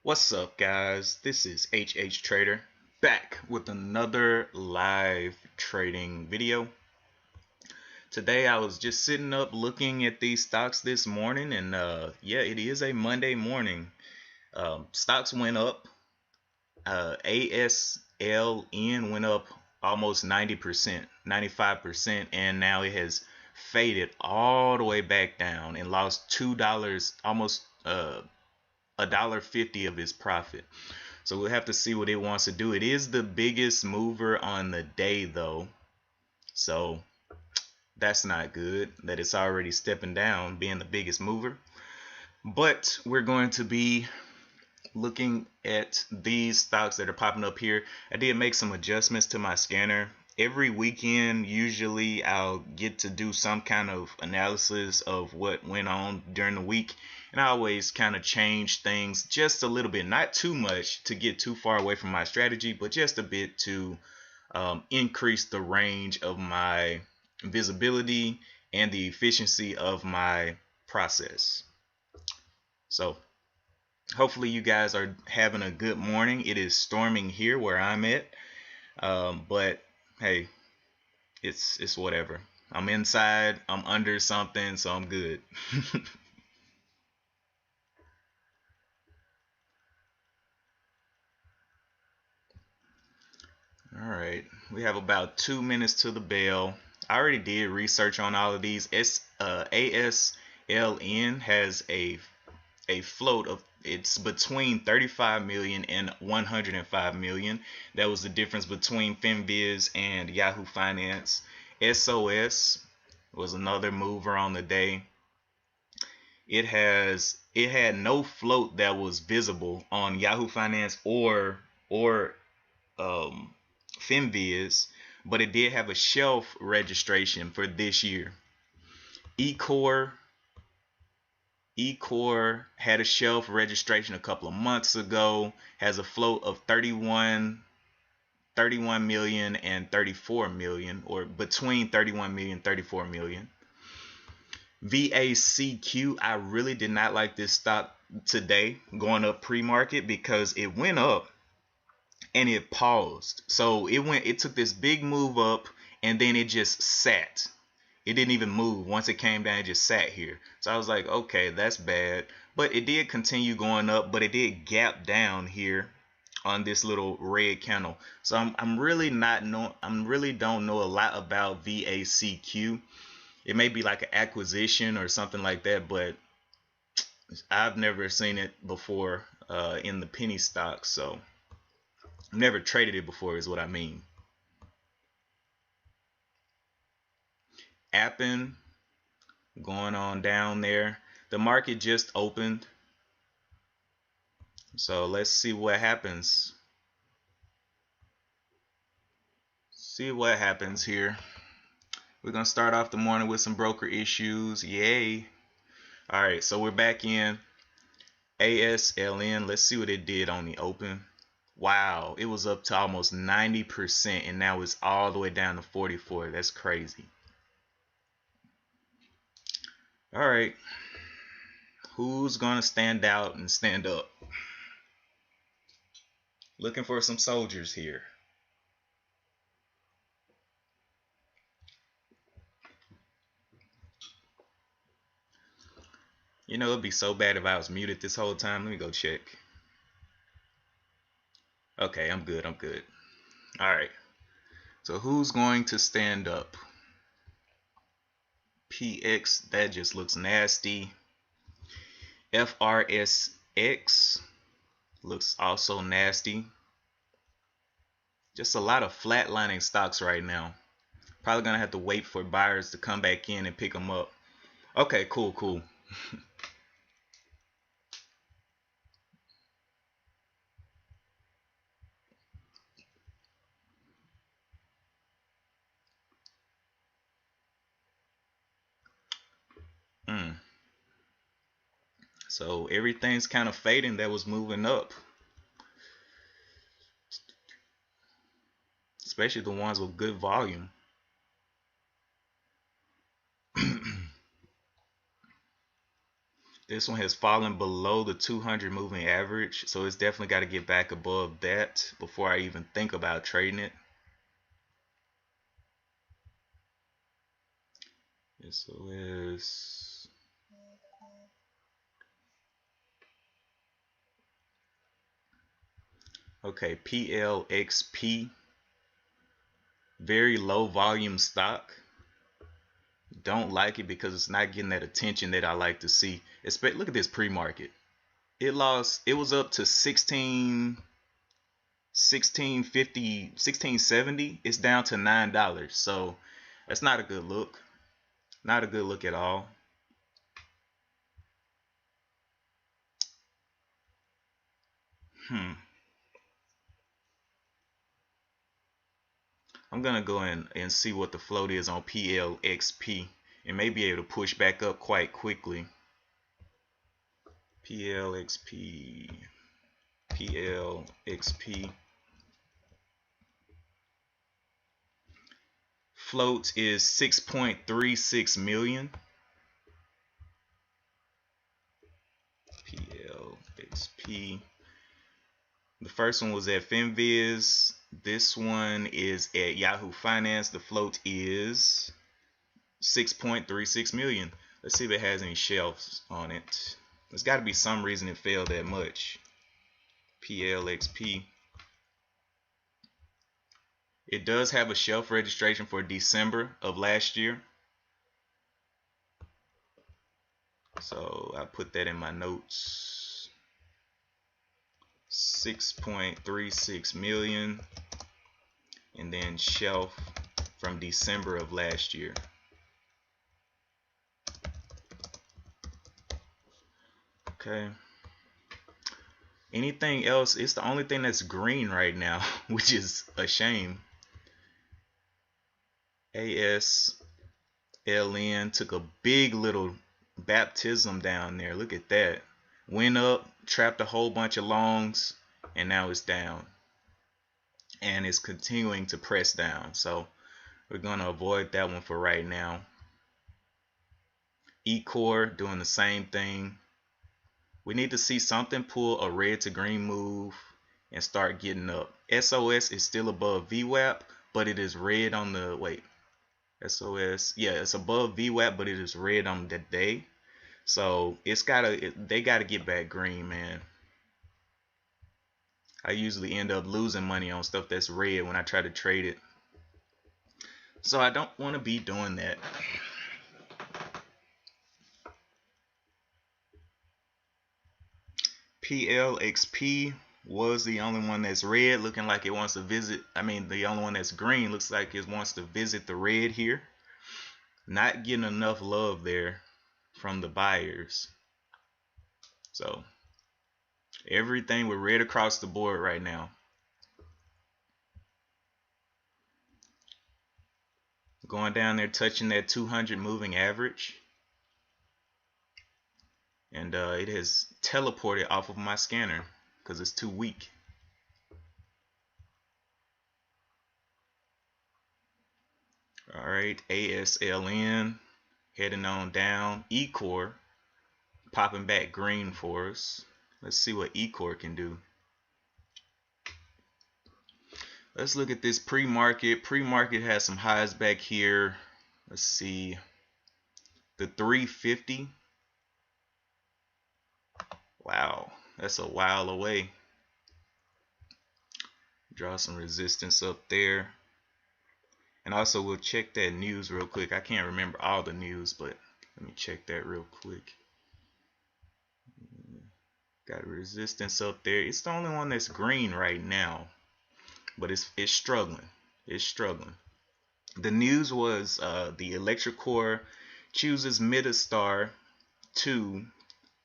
What's up, guys? This is HH Trader back with another live trading video. Today I was just sitting up looking at these stocks this morning, and yeah, it is a Monday morning. Stocks went up. ASLN went up almost 90%, 95%, and now it has faded all the way back down and lost $2, almost $1.50 of its profit. So we'll have to see what it wants to do. It is the biggest mover on the day, though, so that's not good that it's already stepping down, being the biggest mover. But we're going to be looking at these stocks that are popping up here. I did make some adjustments to my scanner. Every weekend, usually I'll get to do some kind of analysis of what went on during the week, and I always kind of change things just a little bit, not too much to get too far away from my strategy, but just a bit to increase the range of my visibility and the efficiency of my process. So hopefully you guys are having a good morning. It is storming here where I'm at, but hey, it's whatever. I'm inside, I'm under something, so I'm good. All right, we have about 2 minutes to the bell. I already did research on all of these. ASLN has a float of, it's between 35 million and 105 million. That was the difference between FinViz and Yahoo Finance. SOS was another mover on the day. It had no float that was visible on Yahoo Finance or FinViz, but it did have a shelf registration for this year. Ecor had a shelf registration a couple of months ago, has a float of 31 million and 34 million, or between 31 million and 34 million. VACQ, I really did not like this stock today going up pre-market because it went up and it paused. So it took this big move up and then it just sat. It didn't even move. Once it came down, it just sat here. So I was like, okay, that's bad. But it did continue going up, but it did gap down here on this little red candle. So I'm really don't know a lot about VACQ. It may be like an acquisition or something like that, but I've never seen it before in the penny stocks. So I've never traded it before is what I mean. Appen going on down there. The market just opened, so let's see what happens. See what happens here. We're gonna start off the morning with some broker issues. Yay. All right, so we're back in ASLN. Let's see what it did on the open. Wow, it was up to almost 90%, and now it's all the way down to 44. That's crazy. All right, who's gonna stand out and stand up? Looking for some soldiers here. You know, it'd be so bad if I was muted this whole time. Let me go check. Okay, I'm good. All right, so who's going to stand up? PX, that just looks nasty. FRSX looks also nasty. Just a lot of flatlining stocks right now. Probably gonna have to wait for buyers to come back in and pick them up. Okay, cool, cool. Mm. So everything's kind of fading that was moving up, especially the ones with good volume. This one has fallen below the 200 moving average, so it's definitely got to get back above that before I even think about trading it. SOS. Okay, PLXP. Very low volume stock. Don't like it because it's not getting that attention that I like to see. Look at this pre-market. It lost. It was up to 1650, 1670. It's down to $9. So that's not a good look. Not a good look at all. I'm gonna go in and see what the float is on PLXP and may be able to push back up quite quickly. PLXP, PLXP. Float is 6.36 million. PLXP. The first one was at FinViz. This one is at Yahoo Finance. The float is 6.36 million. Let's see if it has any shelves on it. There's got to be some reason it fell that much. PLXP. It does have a shelf registration for December of last year. So I put that in my notes. 6.36 million, and then shelf from December of last year. Okay. Anything else? It's the only thing that's green right now, which is a shame. ASLN took a big little baptism down there. Look at that. Went up, trapped a whole bunch of longs, and now it's down. And it's continuing to press down. So we're going to avoid that one for right now. eCore doing the same thing. We need to see something pull a red to green move and start getting up. SOS is still above VWAP, but it is red on the SOS. Yeah, it's above VWAP, but it is red on the day. So they gotta get back green, man. I usually end up losing money on stuff that's red when I try to trade it. So I don't want to be doing that. PLXP was the only one that's red, looking like it wants to visit. The only one that's green looks like it wants to visit the red here. Not getting enough love there from the buyers. So everything with red across the board right now. Going down there, touching that 200 moving average. And it has teleported off of my scanner because it's too weak. Alright, ASLN heading on down. eCore popping back green for us. Let's see what eCore can do. Let's look at this pre-market. Pre-market has some highs back here. Let's see. The 350. Wow, that's a while away. Draw some resistance up there. And also we'll check that news real quick. I can't remember all the news, but let me check that real quick. Got resistance up there. It's the only one that's green right now, but it's struggling. It's struggling. The news was the electric core chooses Metastar 2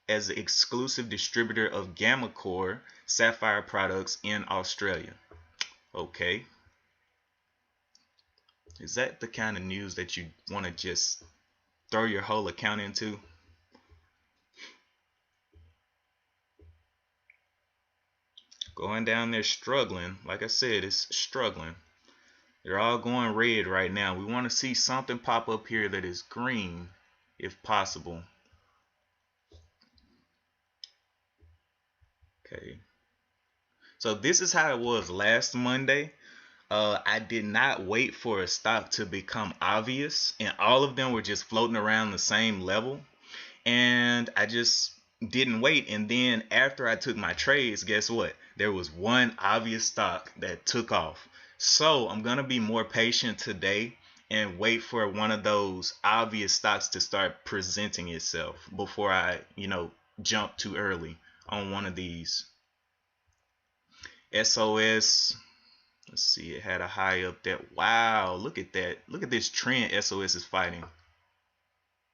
as the exclusive distributor of Gamma Core Sapphire products in Australia. Okay. Is that the kind of news that you want to just throw your whole account into? Going down there struggling. Like I said, it's struggling. They're all going red right now. We want to see something pop up here that is green, if possible. Okay. So this is how it was last Monday. I did not wait for a stock to become obvious, and all of them were just floating around the same level. And I just didn't wait. And then after I took my trades, guess what? There was one obvious stock that took off. So I'm going to be more patient today and wait for one of those obvious stocks to start presenting itself before I, jump too early on one of these. SOS, let's see, it had a high up there. Wow, look at that. Look at this trend SOS is fighting.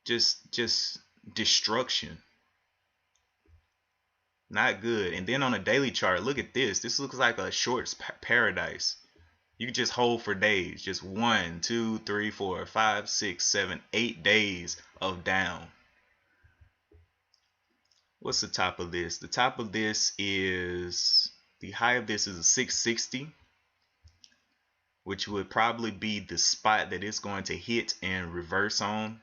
Just destruction. Not good. And then on a daily chart, look at this. This looks like a shorts paradise. You can just hold for days. Just 1, 2, 3, 4, 5, 6, 7, 8 days of down. What's the top of this? The top of this is, the high of this is a 660, which would probably be the spot that it's going to hit and reverse on.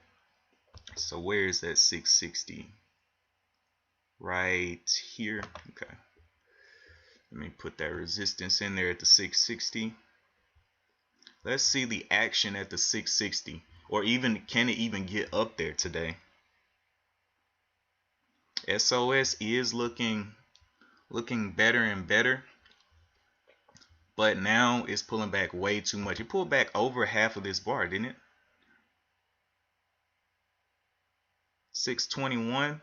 So where is that 660? Right here. Okay. Let me put that resistance in there at the 660. Let's see the action at the 660, or even can it even get up there today? SOS is looking better and better, but now it's pulling back way too much. It pulled back over half of this bar, didn't it? 621.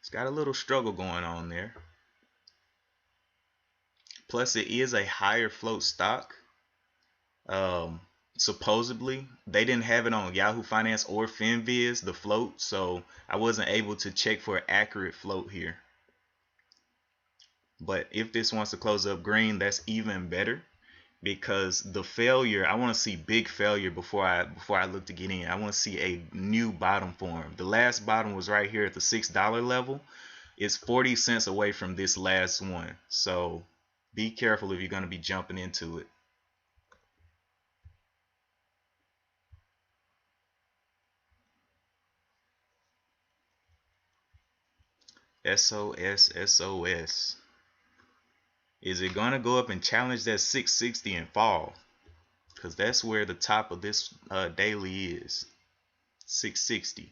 It's got a little struggle going on there. Plus, it is a higher float stock. Supposedly, they didn't have it on Yahoo Finance or FinViz, the float, so I wasn't able to check for an accurate float here. But if this wants to close up green, that's even better, because the failure, I want to see big failure before I look to get in. I want to see a new bottom form. The last bottom was right here at the $6 level. It's 40 cents away from this last one, so be careful if you're going to be jumping into it. SOS, SOS. Is it going to go up and challenge that 660 and fall? Because that's where the top of this daily is. 660.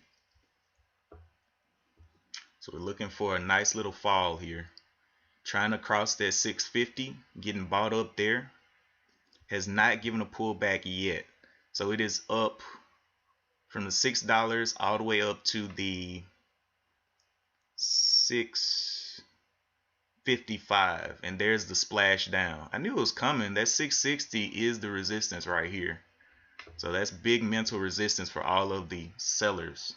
So we're looking for a nice little fall here. Trying to cross that 650. Getting bought up there. Has not given a pullback yet. So it is up from the $6 all the way up to the 655, and there's the splash down. I knew it was coming. That 660 is the resistance right here. So that's big mental resistance for all of the sellers.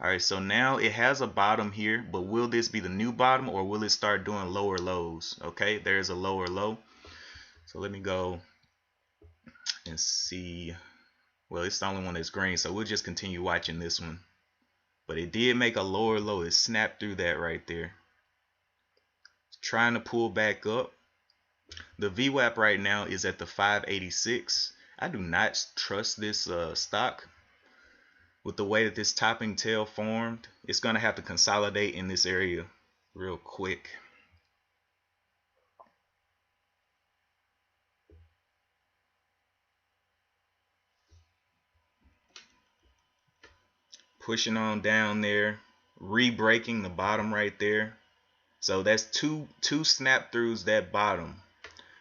Alright, so now it has a bottom here, but will this be the new bottom, or will it start doing lower lows? Okay, there's a lower low. So let me go and see. Well, it's the only one that's green, so we'll just continue watching this one. But it did make a lower low. It snapped through that right there. It's trying to pull back up. The VWAP right now is at the 586. I do not trust this stock. With the way that this topping tail formed, it's going to have to consolidate in this area real quick. Pushing on down there, re-breaking the bottom right there. So that's two snap throughs that bottom.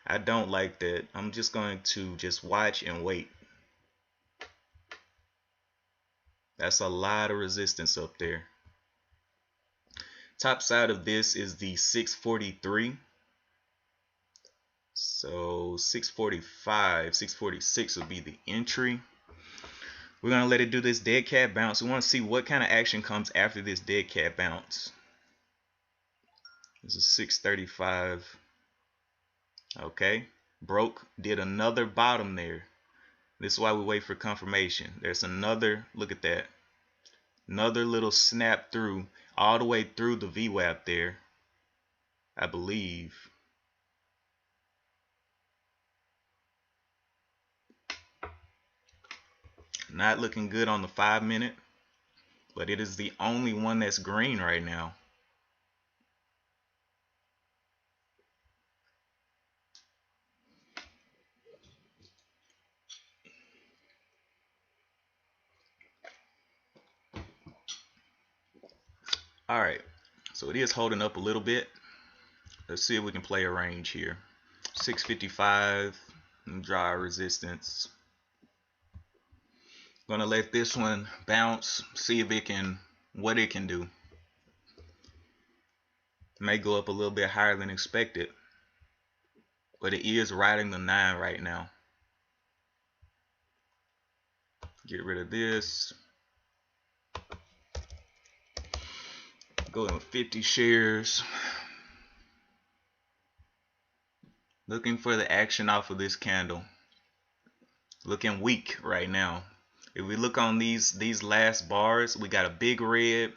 I don't like that. I'm just going to just watch and wait. That's a lot of resistance up there. Top side of this is the 643. So 645, 646 will be the entry. We're going to let it do this dead cat bounce. We want to see what kind of action comes after this dead cat bounce. This is 635. Okay. Broke. Did another bottom there. This is why we wait for confirmation. There's another, look at that. Another little snap through, all the way through the VWAP there, I believe. Not looking good on the 5-minute, but it is the only one that's green right now. All right, so it is holding up a little bit. Let's see if we can play a range here. 655, draw resistance. Gonna let this one bounce, see if it can, what it can do. It may go up a little bit higher than expected, but it is riding the 9 right now. Get rid of this. Go in with 50 shares. Looking for the action off of this candle. Looking weak right now. If we look on these last bars, we got a big red,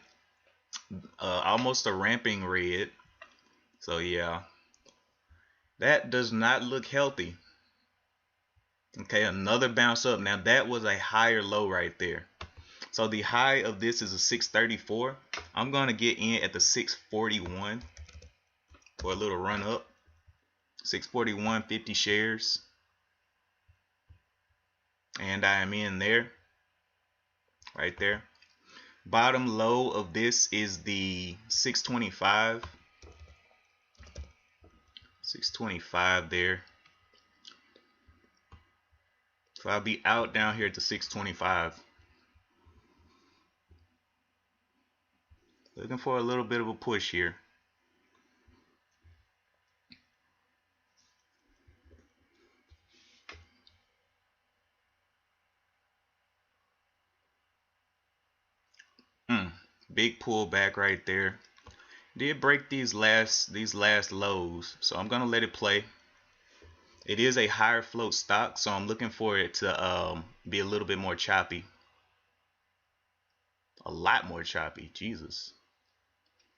almost a ramping red. So yeah, that does not look healthy. Okay, another bounce up. Now that was a higher low right there. So the high of this is a 634. I'm going to get in at the 641 for a little run up. 641, 50 shares. And I am in there. Right there. Bottom low of this is the 625. 625 there. So I'll be out down here at the 625. Looking for a little bit of a push here. Big pullback right there. Did break these last lows, so I'm gonna let it play. It is a higher float stock, so I'm looking for it to be a little bit more choppy. A lot more choppy. Jesus.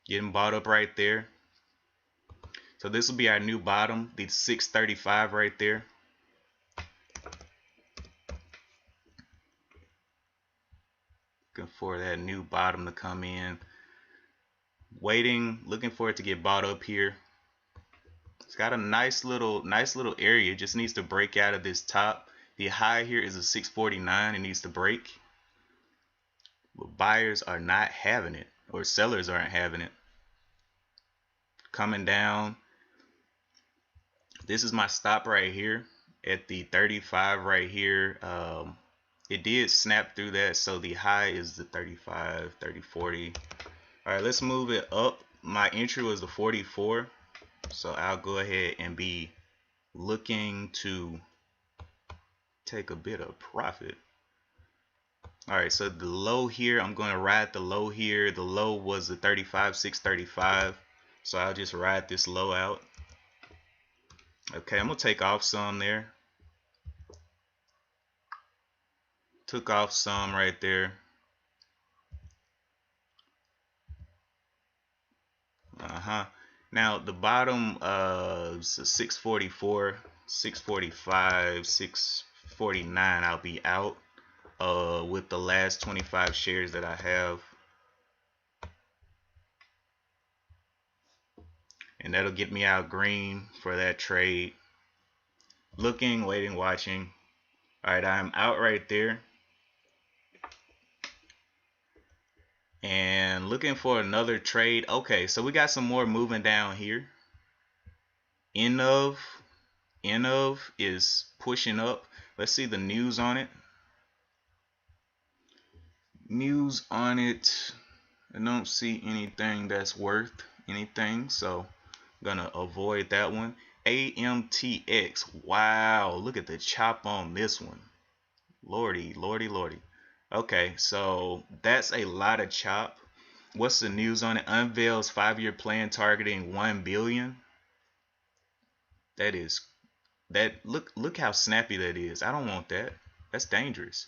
Getting bought up right there. So this will be our new bottom, the 635 right there. Looking for that new bottom to come in. Waiting, looking for it to get bought up here. It's got a nice little area. It just needs to break out of this top. The high here is a 649. It needs to break. But buyers are not having it, or sellers aren't having it. Coming down. This is my stop right here at the 35 right here. It did snap through that, so the high is the 35, 30, 40. All right, let's move it up. My entry was the 44, so I'll go ahead and be looking to take a bit of profit. All right, so the low here, I'm going to ride the low here. The low was the 35, 635, so I'll just ride this low out. Okay, I'm going to take off some there. Took off some right there. Now the bottom is 644, 645, 649. I'll be out with the last 25 shares that I have. And that'll get me out green for that trade. Looking, waiting, watching. All right, I'm out right there. And looking for another trade. Okay, so we got some more moving down here. End of is pushing up. Let's see the news on it. News on it. I don't see anything that's worth anything, so I'm gonna avoid that one. AMTX. Wow, look at the chop on this one. Lordy, lordy, lordy. Okay, so that's a lot of chop. What's the news on it? Unveils 5-year plan targeting 1 billion. That is look how snappy that is. I don't want that. That's dangerous.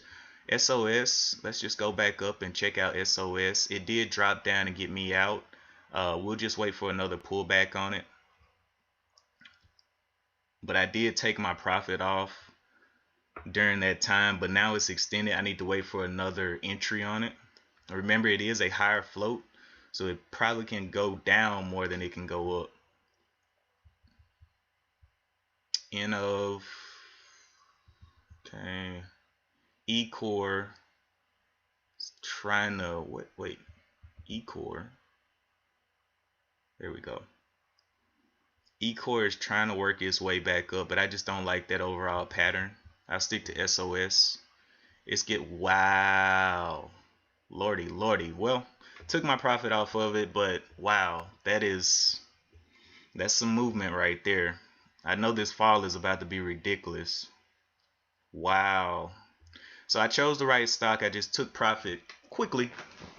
SOS, let's just go back up and check out SOS. It did drop down and get me out. We'll just wait for another pullback on it. But I did take my profit off during that time, but now it's extended. I need to wait for another entry on it. Remember, it is a higher float, so it probably can go down more than it can go up. End of, okay, E-Core trying to wait E-Core, there we go. E-Core is trying to work its way back up, but I just don't like that overall pattern. I'll stick to SOS. It's get, wow, lordy lordy. Well, took my profit off of it, but wow, that's some movement right there. I know this fall is about to be ridiculous. Wow. So I chose the right stock. I just took profit quickly,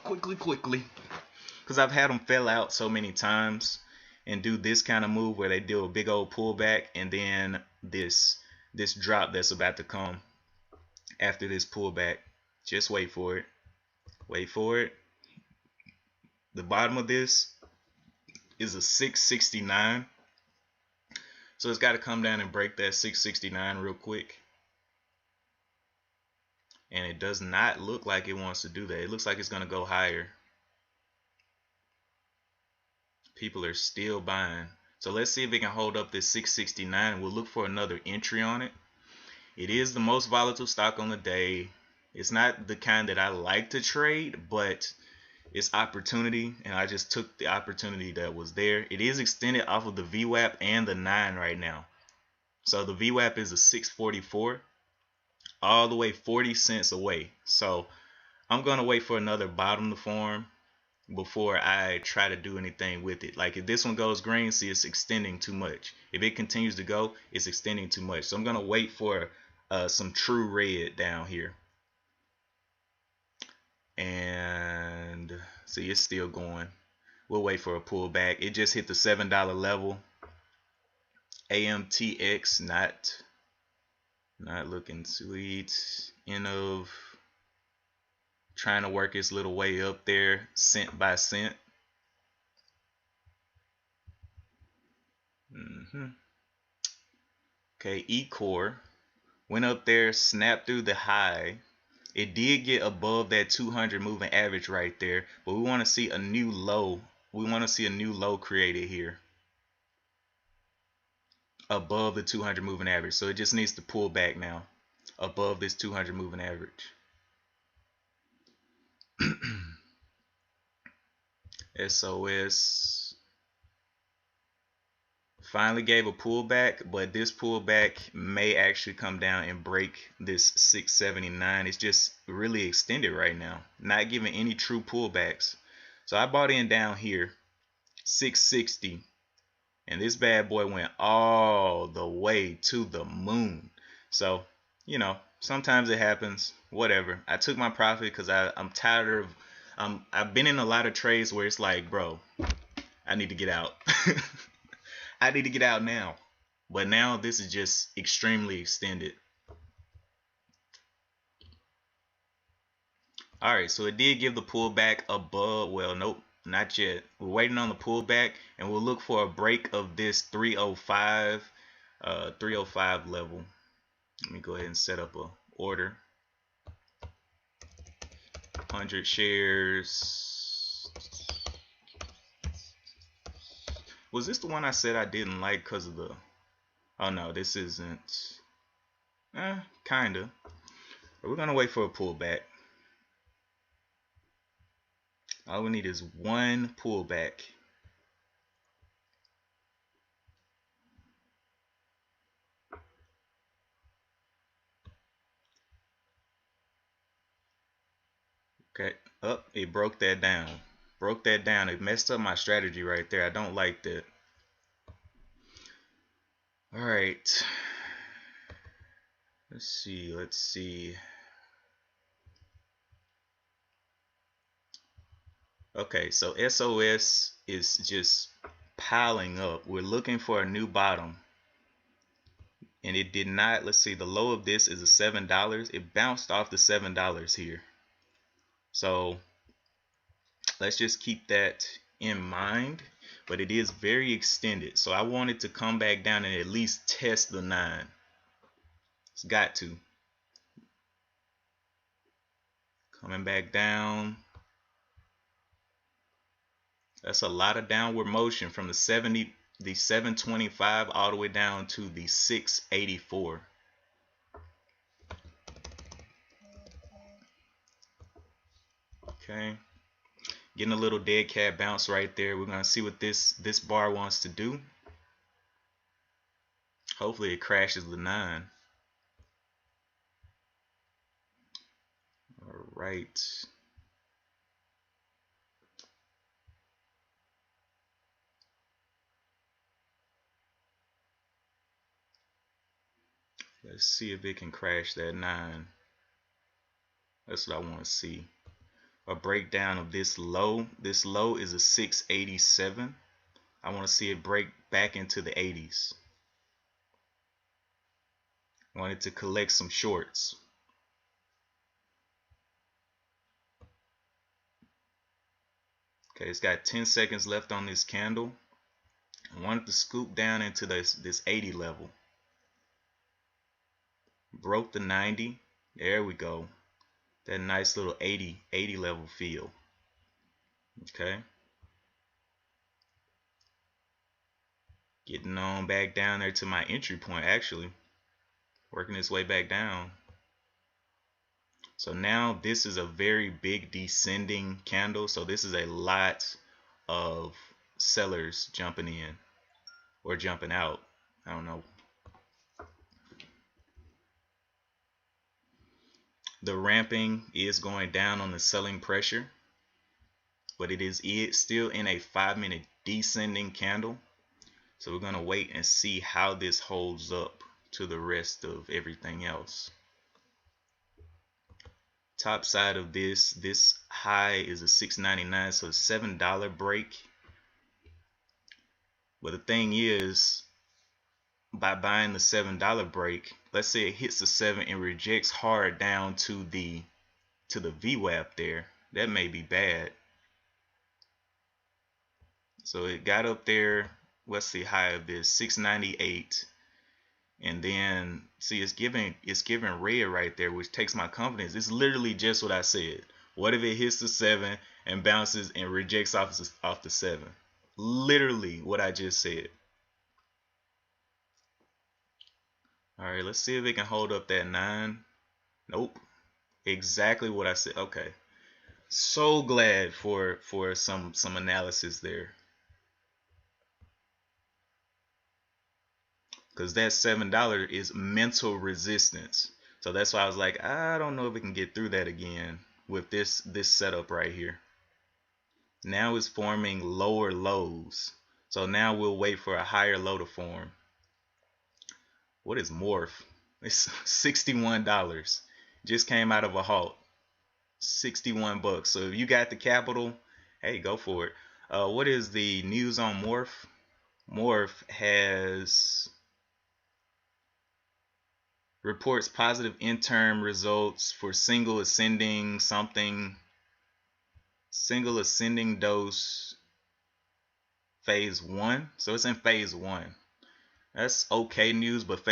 because I've had them fail out so many times and do this kind of move where they do a big old pullback and then this drop that's about to come after this pullback. Just wait for it. Wait for it. The bottom of this is a 669. So it's got to come down and break that 669 real quick. And it does not look like it wants to do that. It looks like it's going to go higher. People are still buying. So let's see if it can hold up this 669. We'll look for another entry on it. It is the most volatile stock on the day. It's not the kind that I like to trade, but it's opportunity, and I just took the opportunity that was there. It is extended off of the VWAP and the 9 right now. So the VWAP is a 644, all the way 40 cents away. So I'm going to wait for another bottom to form before I try to do anything with it. Like if this one goes green, see, it's extending too much. If it continues to go, it's extending too much. So I'm going to wait for some true red down here. And see, it's still going. We'll wait for a pullback. It just hit the $7 level. AMTX not looking sweet. End of trying to work its little way up there, cent by cent. Okay, E-Core went up there, snapped through the high. It did get above that 200 moving average right there, but we want to see a new low. We want to see a new low created here above the 200 moving average. So it just needs to pull back now above this 200 moving average. SOS finally gave a pullback, but this pullback may actually come down and break this 679. It's just really extended right now, not giving any true pullbacks. So I bought in down here 660, and this bad boy went all the way to the moon. So you know, sometimes it happens, whatever. I took my profit because I'm tired of I've been in a lot of trades where it's like, bro, I need to get out. I need to get out now. But now this is just extremely extended. Alright, so it did give the pullback above. Well, nope, not yet. We're waiting on the pullback, and we'll look for a break of this 305 level. Let me go ahead and set up a order. 100 shares. Was this the one I said I didn't like because of the... Oh no, this isn't. Kinda. But we're gonna wait for a pullback. All we need is one pullback. Okay, up, it broke that down. Broke that down. It messed up my strategy right there. I don't like that. All right. Let's see. Okay, so SOS is just piling up. We're looking for a new bottom. And it did not, let's see, the low of this is a $7. It bounced off the $7 here. So let's just keep that in mind. But it is very extended. So I want it to come back down and at least test the 9. It's got to. Coming back down. That's a lot of downward motion from the 725 all the way down to the 684. Okay, getting a little dead cat bounce right there. We're gonna see what this bar wants to do. Hopefully it crashes the 9. All right. Let's see if it can crash that 9. That's what I want to see. A breakdown of this low. This low is a 687. I want to see it break back into the 80s. I want it to collect some shorts. Okay, it's got 10 seconds left on this candle. I want it to scoop down into this 80 level. Broke the 90. There we go. That nice little 80 level feel. Okay. Getting on back down there to my entry point, actually. Working its way back down. So now this is a very big descending candle. So this is a lot of sellers jumping in or jumping out. I don't know. The ramping is going down on the selling pressure, but it is still in a 5-minute descending candle. So we're going to wait and see how this holds up to the rest of everything else. Top side of this high is a $6.99, so $7 break. But the thing is, by buying the $7 break, let's say it hits the 7 and rejects hard down to the VWAP there, that may be bad. So it got up there. What's the high of this? 698, and then see it's giving red right there, which takes my confidence. It's literally just what I said. What if it hits the 7 and bounces and rejects off the 7? Literally what I just said. All right, let's see if it can hold up that 9. Nope. Exactly what I said. Okay. So glad for some analysis there. Because that $7 is mental resistance. So that's why I was like, I don't know if we can get through that again with this setup right here. Now it's forming lower lows. So now we'll wait for a higher low to form. What is Morph? It's $61. Just came out of a halt. 61 bucks. So if you got the capital, hey, go for it. What is the news on Morph? Morph has reports positive interim results for single ascending dose phase 1. So it's in phase 1. That's okay news, but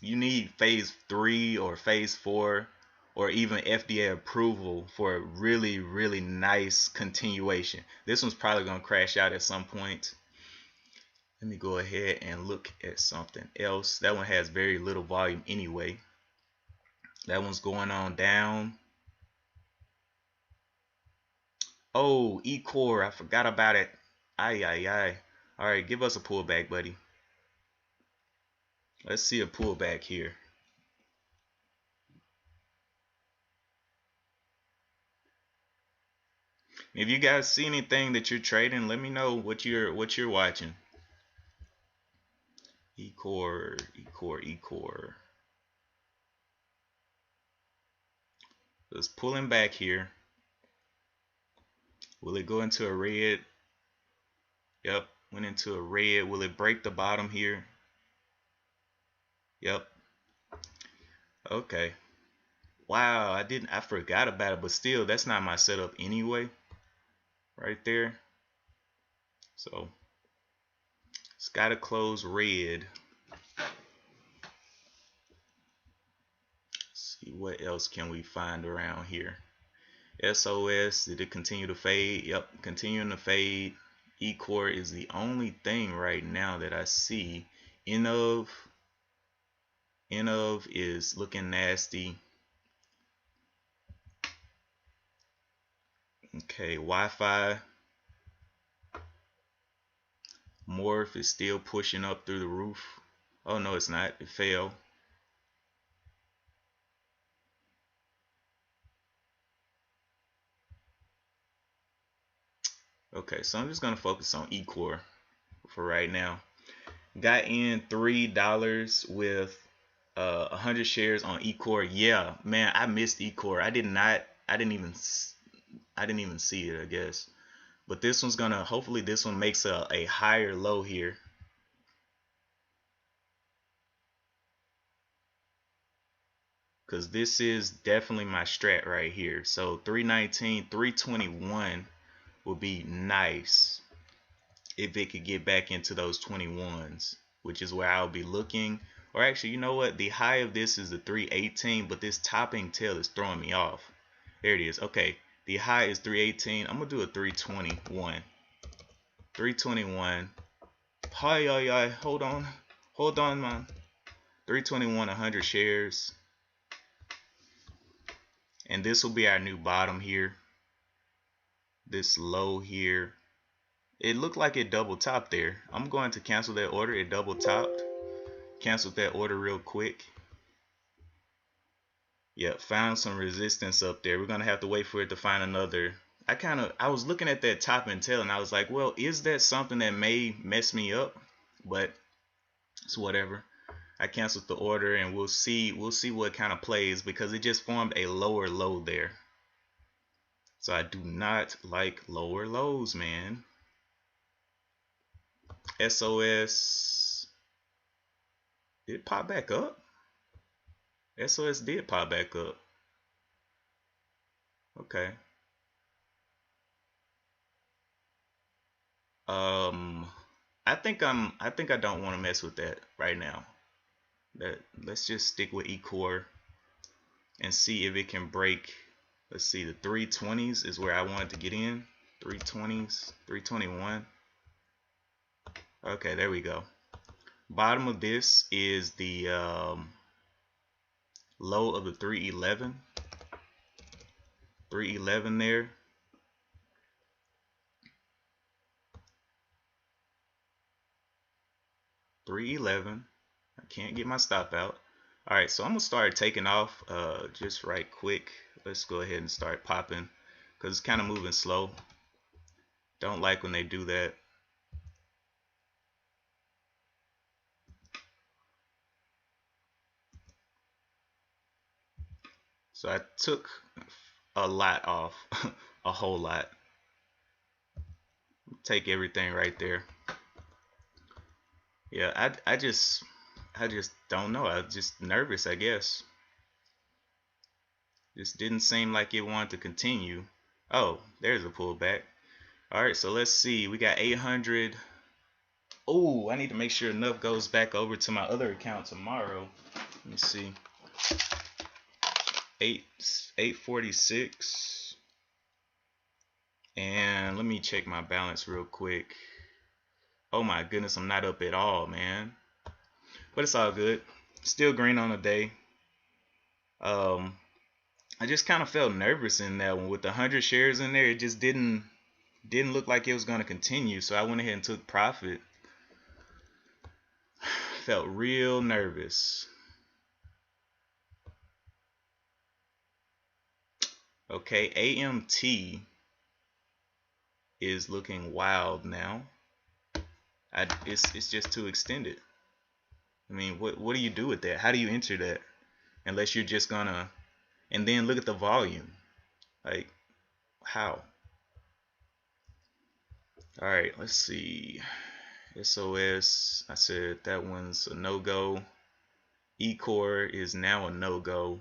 you need phase 3 or phase 4 or even FDA approval for a really, really nice continuation. This one's probably going to crash out at some point. Let me go ahead and look at something else. That one has very little volume anyway. That one's going on down. Oh, E-Core, I forgot about it. Aye. All right, give us a pullback, buddy. Let's see a pullback here. If you guys see anything that you're trading, let me know what you're watching. E-core, E-core, E-core. It's pulling back here. Will it go into a red? Yep, went into a red. Will it break the bottom here? Yep. Okay. Wow, I forgot about it, but still, that's not my setup anyway. Right there. So it's got to close red. Let's see what else can we find around here. SOS, did it continue to fade? Yep, continuing to fade. E-core is the only thing right now that I see. N of is looking nasty. Okay, Wi-Fi. Morph is still pushing up through the roof. Oh no, it's not. It fell. Okay, so I'm just gonna focus on E-core for right now. Got in $3 with 100 shares on E-core. Yeah, man, I missed E-core. I didn't even see it, I guess. But this one's gonna, hopefully this one makes a higher low here. Because this is definitely my strat right here. So 319, 321 will be nice if it could get back into those 21s, which is where I'll be looking. Or actually, you know what? The high of this is the 318, but this topping tail is throwing me off. There it is. Okay, the high is 318. I'm gonna do a 321. 321. Hi, hold on, man. 321, 100 shares. And this will be our new bottom here. This low here. It looked like it double topped there. I'm going to cancel that order. It double topped. Canceled that order real quick. Yep, found some resistance up there. We're gonna have to wait for it to find another. I was looking at that top and tail and I was like, well, is that something that may mess me up? But it's whatever. I canceled the order and we'll see what kind of plays, because it just formed a lower low there. So I do not like lower lows, man. SOS, did it pop back up? SOS did pop back up. Okay. I think I don't want to mess with that right now. Let's just stick with E-core and see if it can break. Let's see, the 320s is where I wanted to get in. 320s, 321. Okay, there we go. Bottom of this is the low of the 311. 311 there. $311. I can't get my stop out. All right, so I'm gonna start taking off just right quick. Let's go ahead and start popping because it's kind of moving slow. Don't like when they do that. So I took a lot off, a whole lot. Take everything right there. Yeah, I just don't know. I'm just nervous, I guess. Just didn't seem like it wanted to continue. Oh, there's a pullback. All right, so let's see. We got 800. Oh, I need to make sure enough goes back over to my other account tomorrow. Let me see. 846. And let me check my balance real quick. Oh my goodness, I'm not up at all, man. But it's all good. Still green on the day. I just kind of felt nervous in that one with the 100 shares in there. It just didn't look like it was going to continue, so I went ahead and took profit. Felt real nervous. Okay, AMT is looking wild now. It's just too extended. I mean, what do you do with that? How do you enter that? Unless you're just gonna, and then look at the volume. Like, how? All right, let's see. SOS, I said that one's a no-go. E-core is now a no-go.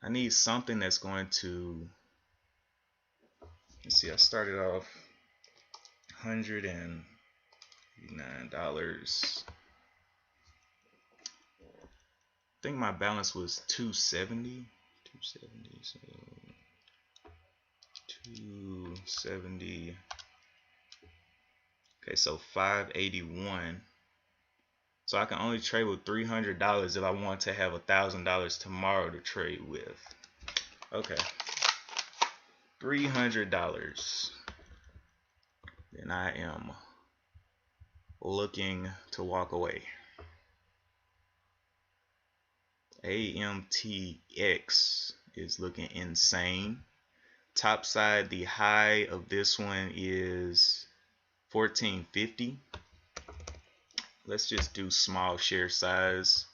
I need something that's going to, let's see, I started off $189. I think my balance was 270. 270, so 270. Okay, so 581. So I can only trade with $300 if I want to have $1,000 tomorrow to trade with. Okay, $300. Then I am looking to walk away. AMTX is looking insane. Top side, the high of this one is 1450. Let's just do small share size.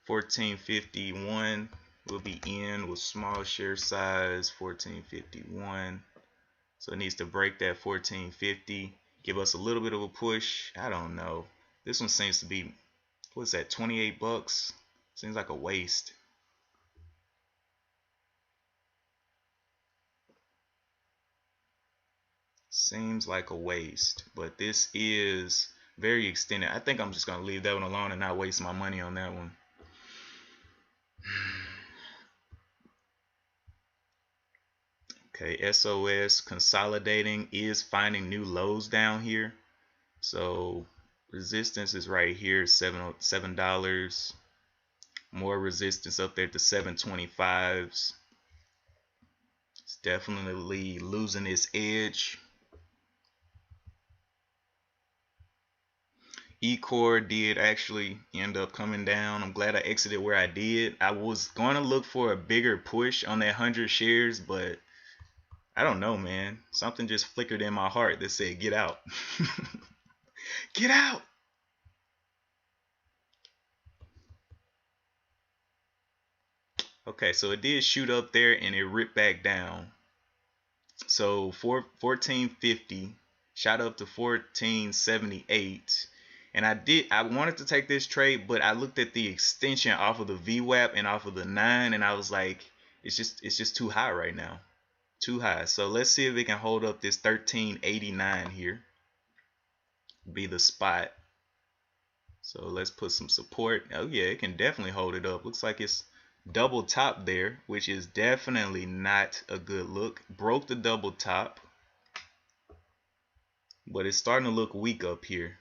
1451 will be in with small share size. 1451. So it needs to break that 1450. Give us a little bit of a push. I don't know. This one seems to be, what's that, 28 bucks? Seems like a waste. Seems like a waste. But this is very extended. I think I'm just going to leave that one alone and not waste my money on that one. Okay, SOS consolidating, is finding new lows down here. So resistance is right here, $7. More resistance up there at the 725s. It's definitely losing its edge. E-core did actually end up coming down. I'm glad I exited where I did. I was going to look for a bigger push on that 100 shares, but I don't know, man. Something just flickered in my heart that said, get out. Get out. Okay, so it did shoot up there and it ripped back down. So 1450 shot up to 1478. And I wanted to take this trade, but I looked at the extension off of the VWAP and off of the 9, and I was like, it's just too high right now. Too high. So let's see if it can hold up this 1389 here. Be the spot. So let's put some support. Oh yeah, it can definitely hold it up. Looks like it's double top there, which is definitely not a good look. Broke the double top, but it's starting to look weak up here.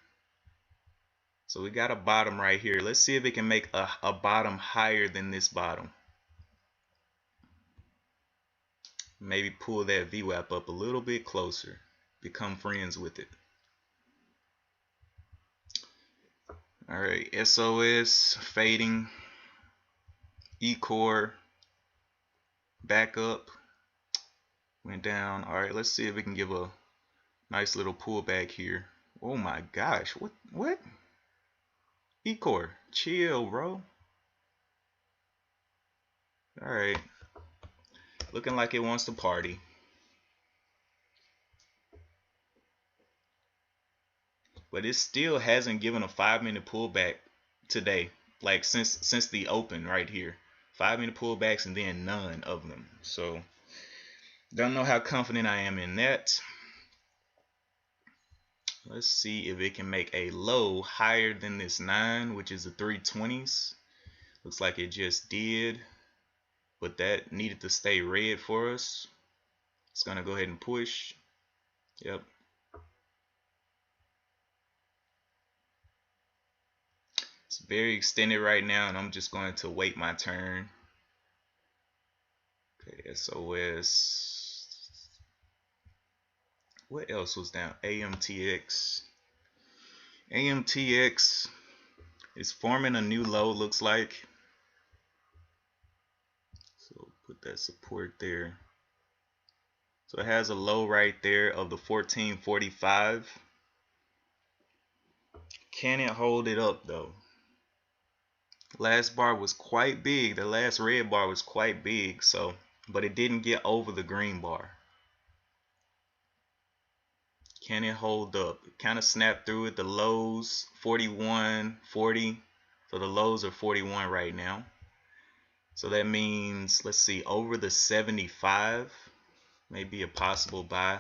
So we got a bottom right here. Let's see if it can make a bottom higher than this bottom. Maybe pull that VWAP up a little bit closer. Become friends with it. All right, SOS fading. E-core back up. Went down. All right, let's see if we can give a nice little pullback here. Oh my gosh, what? E-core, chill, bro. All right, looking like it wants to party. But it still hasn't given a 5-minute pullback today, like since the open right here. 5-minute pullbacks and then none of them. So don't know how confident I am in that. Let's see if it can make a low higher than this 9, which is the 320s. Looks like it just did, but that needed to stay red for us. It's gonna go ahead and push. Yep. It's very extended right now, and I'm just going to wait my turn. Okay, SOS. What else was down? AMTX. AMTX is forming a new low, looks like. So put that support there. So it has a low right there of the 1445. Can it hold it up though? Last bar was quite big. The last red bar was quite big, so but it didn't get over the green bar. Can it hold up? It kind of snapped through it. The lows 41, 40. So the lows are 41 right now. So that means, let's see, over the 75 may be a possible buy.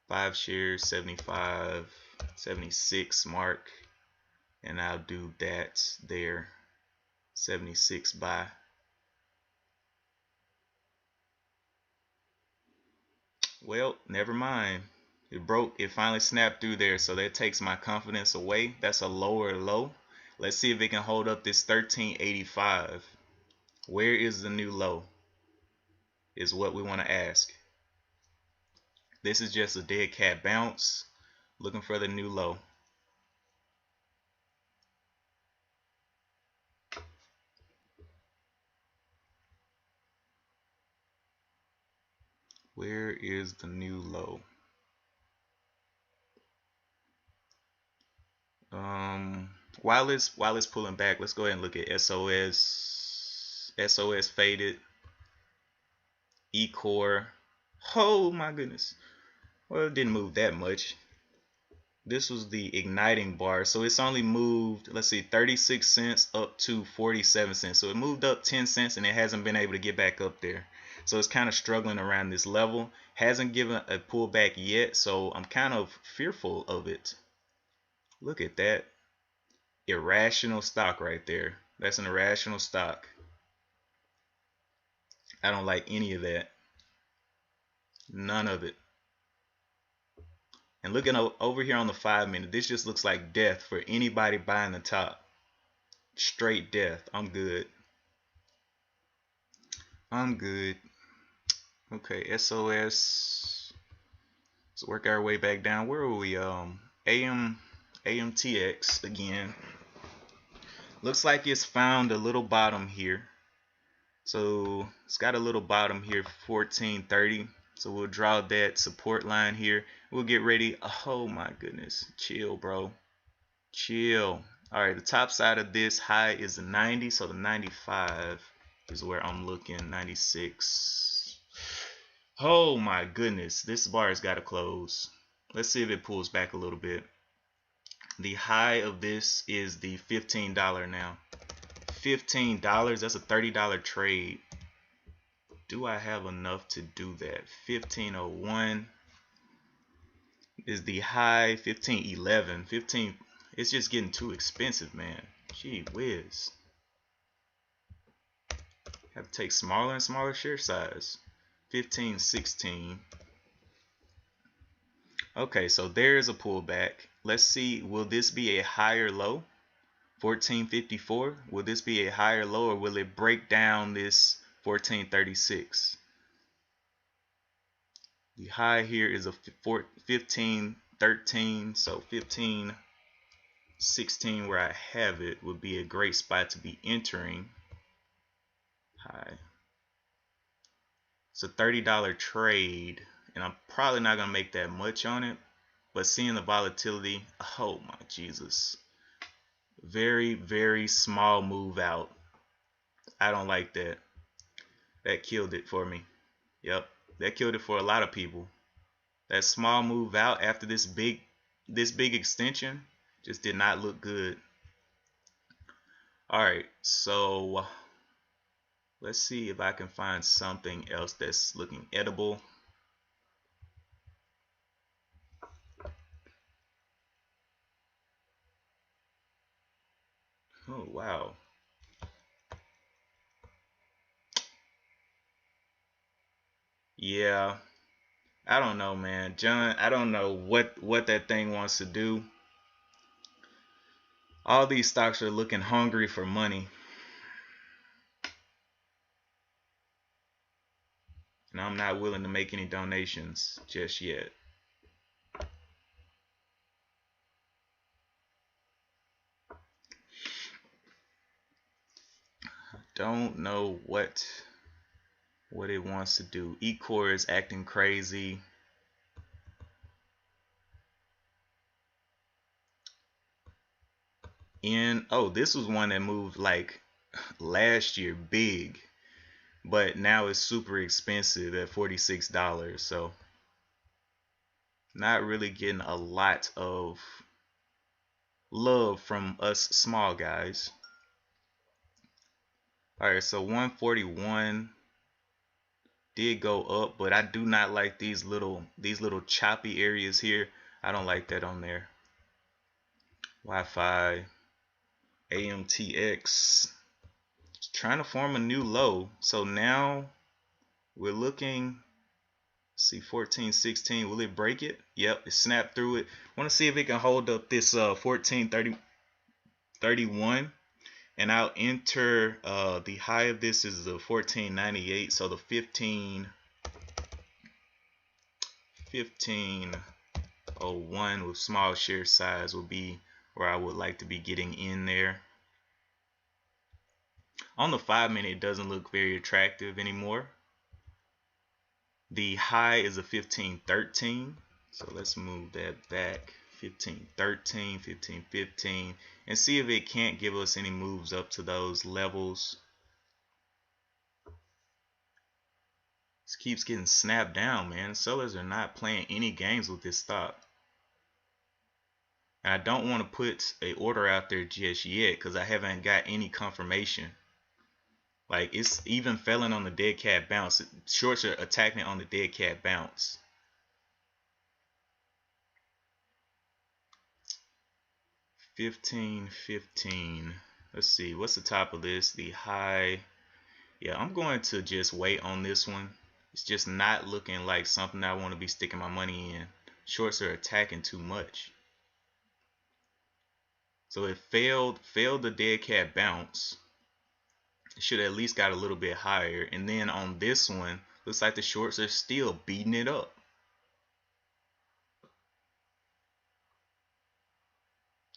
5 shares, 75, 76 mark. And I'll do that there. 76 buy. Well, never mind. It broke. It finally snapped through there, so that takes my confidence away. That's a lower low. Let's see if it can hold up this 1385. Where is the new low? Is what we want to ask. This is just a dead cat bounce. Looking for the new low. Where is the new low? While it's pulling back, let's go ahead and look at SOS. SOS faded. E-core. Oh my goodness. Well, it didn't move that much. This was the igniting bar, so it's only moved, let's see, 36 cents up to 47 cents. So it moved up 10 cents and it hasn't been able to get back up there. So it's kind of struggling around this level. Hasn't given a pullback yet, so I'm kind of fearful of it. Look at that. Irrational stock right there. That's an irrational stock. I don't like any of that. None of it. And looking over here on the 5 minute, this just looks like death for anybody buying the top. Straight death. I'm good. I'm good. Okay, SOS. Let's work our way back down. Where are we? AMTX again. Looks like it's found a little bottom here. So it's got a little bottom here, 1430. So we'll draw that support line here. We'll get ready. Oh my goodness. Chill, bro. Chill. All right, the top side of this high is the 90. So the 95 is where I'm looking. 96. Oh my goodness. This bar has got to close. Let's see if it pulls back a little bit. The high of this is the $15 now. $15. That's a $30 trade. Do I have enough to do that? 1501 is the high. 1511. 15. It's just getting too expensive, man. Gee whiz. Have to take smaller and smaller share size. 1516. Okay, so there's a pullback. Let's see. Will this be a higher low? 1454. Will this be a higher low, or will it break down this 1436? The high here is a 1513, so 1516 where I have it would be a great spot to be entering. High. It's a $30 trade, and I'm probably not gonna make that much on it, but seeing the volatility, oh my Jesus. Very, very small move out. I don't like that. That killed it for me. Yep, that killed it for a lot of people. That small move out after this big extension just did not look good. All right, so let's see if I can find something else that's looking edible. Oh wow. Yeah, I don't know, man. John, I don't know what that thing wants to do. All these stocks are looking hungry for money. And I'm not willing to make any donations just yet. Don't know what it wants to do. E-core is acting crazy. in. Oh, this was one that moved like last year big, but now it's super expensive at $46. So not really getting a lot of love from us small guys. All right, so 141 did go up, but I do not like these little choppy areas here. I don't like that on there. Wi-Fi, AMTX, trying to form a new low. So now we're looking, see 1416, will it break it? Yep, it snapped through it. Want to see if it can hold up this 1431, and I'll enter the high of this is the 1498, so the 1501 with small share size will be where I would like to be getting in there. On the 5-minute, it doesn't look very attractive anymore. The high is a 1513, so let's move that back. 1513, 1515, and see if it can't give us any moves up to those levels. This keeps getting snapped down, man. Sellers are not playing any games with this stock. And I don't want to put an order out there just yet because I haven't got any confirmation. Like, it's even failing on the dead cat bounce. Shorts are attacking on the dead cat bounce. 1515. Let's see, what's the top of this? The high. Yeah, I'm going to just wait on this one. It's just not looking like something I want to be sticking my money in. Shorts are attacking too much. So it failed the dead cat bounce. It should have at least got a little bit higher. And then on this one, looks like the shorts are still beating it up.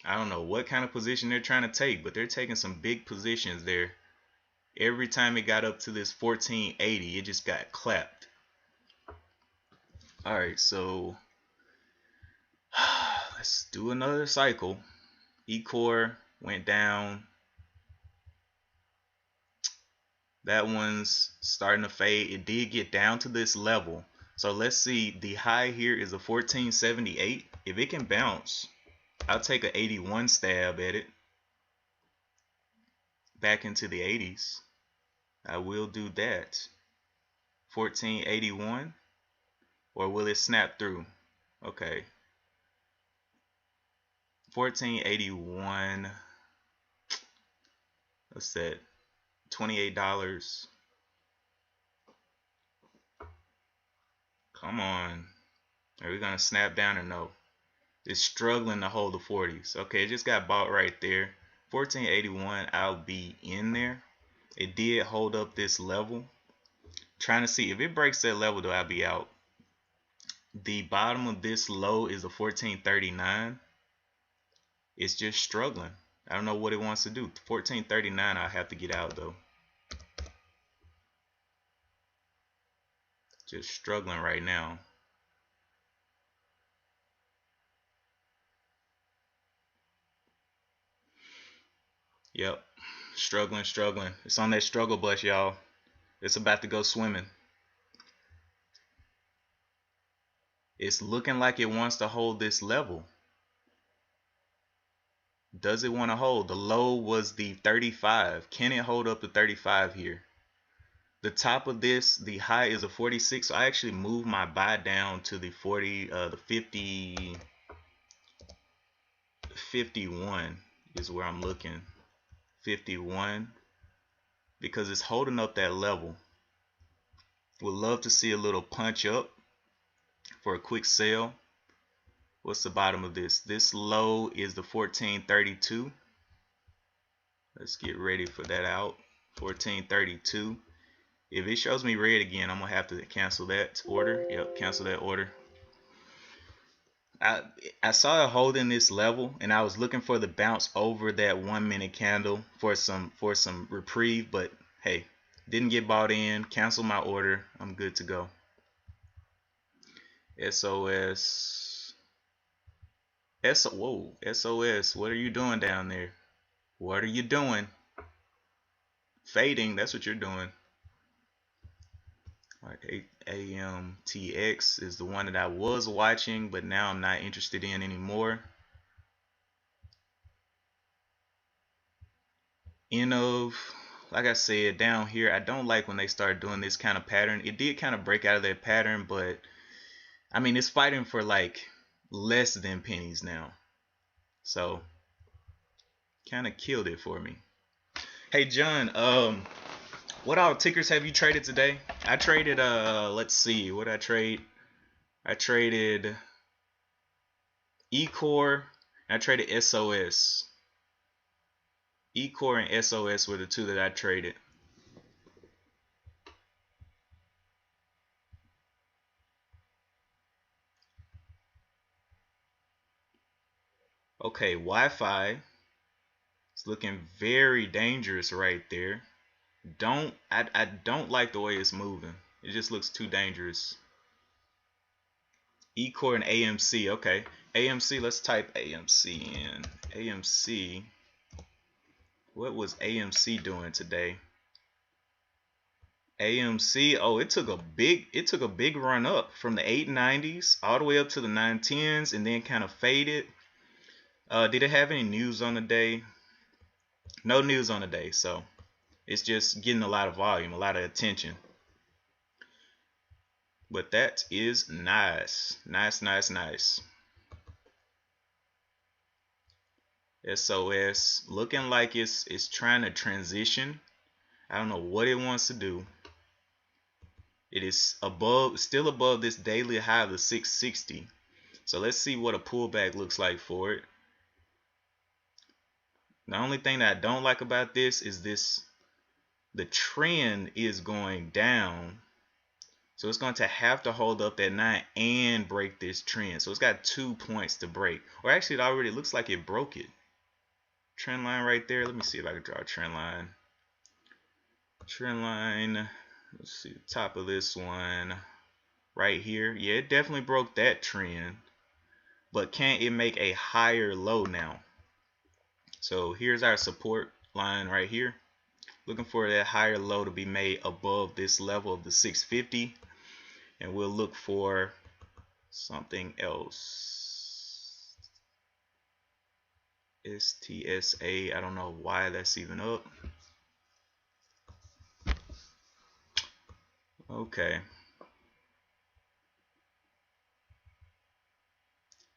I don't know what kind of position they're trying to take, but they're taking some big positions there. Every time it got up to this 1480, it just got clapped. All right, so let's do another cycle. E-core went down. That one's starting to fade. It did get down to this level. So let's see, the high here is a 1478. If it can bounce, I'll take an 81 stab at it. Back into the 80s. I will do that. 1481. Or will it snap through? Okay. 1481. What's that? $28. Come on. Are we gonna snap down or no? It's struggling to hold the 40s. Okay, it just got bought right there. 1481, I'll be in there. It did hold up this level. Trying to see if it breaks that level, though, I'll be out. The bottom of this low is a 1439. It's just struggling. I don't know what it wants to do. 1439, I'll have to get out, though. Just struggling right now. Yep, struggling. It's on that struggle bus, y'all. It's about to go swimming. It's looking like it wants to hold this level. Does it want to hold? The low was the 35. Can it hold up to 35 here? The top of this, the high is a 46. So I actually moved my buy down to the 51 is where I'm looking. 51, because it's holding up that level. Would love to see a little punch up for a quick sell. What's the bottom of this? This low is the 1432. Let's get ready for that out. 1432. If it shows me red again, I'm gonna have to cancel that order. Yep, cancel that order. I saw it holding this level, and I was looking for the bounce over that 1 minute candle for some reprieve, but hey, didn't get bought in. Cancel my order. I'm good to go. SOS. Whoa, SOS. What are you doing down there? What are you doing? Fading, that's what you're doing. Alright, AMTX is the one that I was watching, but now I'm not interested in anymore. Like I said, down here, I don't like when they start doing this kind of pattern. It did kind of break out of that pattern, but I mean, it's fighting for like less than pennies now. So kind of killed it for me. Hey John, what all tickers have you traded today? I traded let's see, what I trade? I traded eCore and I traded SOS. eCore and SOS were the two that I traded. Okay, Wi-Fi is looking very dangerous right there. I don't like the way it's moving. It just looks too dangerous. eCore and AMC. Okay, AMC. Let's type AMC in. AMC. What was AMC doing today? AMC. Oh, it took a big run up from the 890s all the way up to the 910s and then kind of faded. Did it have any news on the day? No news on the day, so it's just getting a lot of volume, a lot of attention. But that is nice. Nice. SOS looking like it's trying to transition. I don't know what it wants to do. It is still above this daily high of the 660. So let's see what a pullback looks like for it. The only thing that I don't like about this is the trend is going down. So it's going to have to hold up that 9 and break this trend. So it's got 2 points to break. Or actually, it already looks like it broke it. Trend line right there. Let me see if I can draw a trend line. Trend line. Let's see the top of this one right here. Yeah, it definitely broke that trend. But can it make a higher low now? So here's our support line right here. Looking for that higher low to be made above this level of the 650. And we'll look for something else. STSA. I don't know why that's even up. Okay.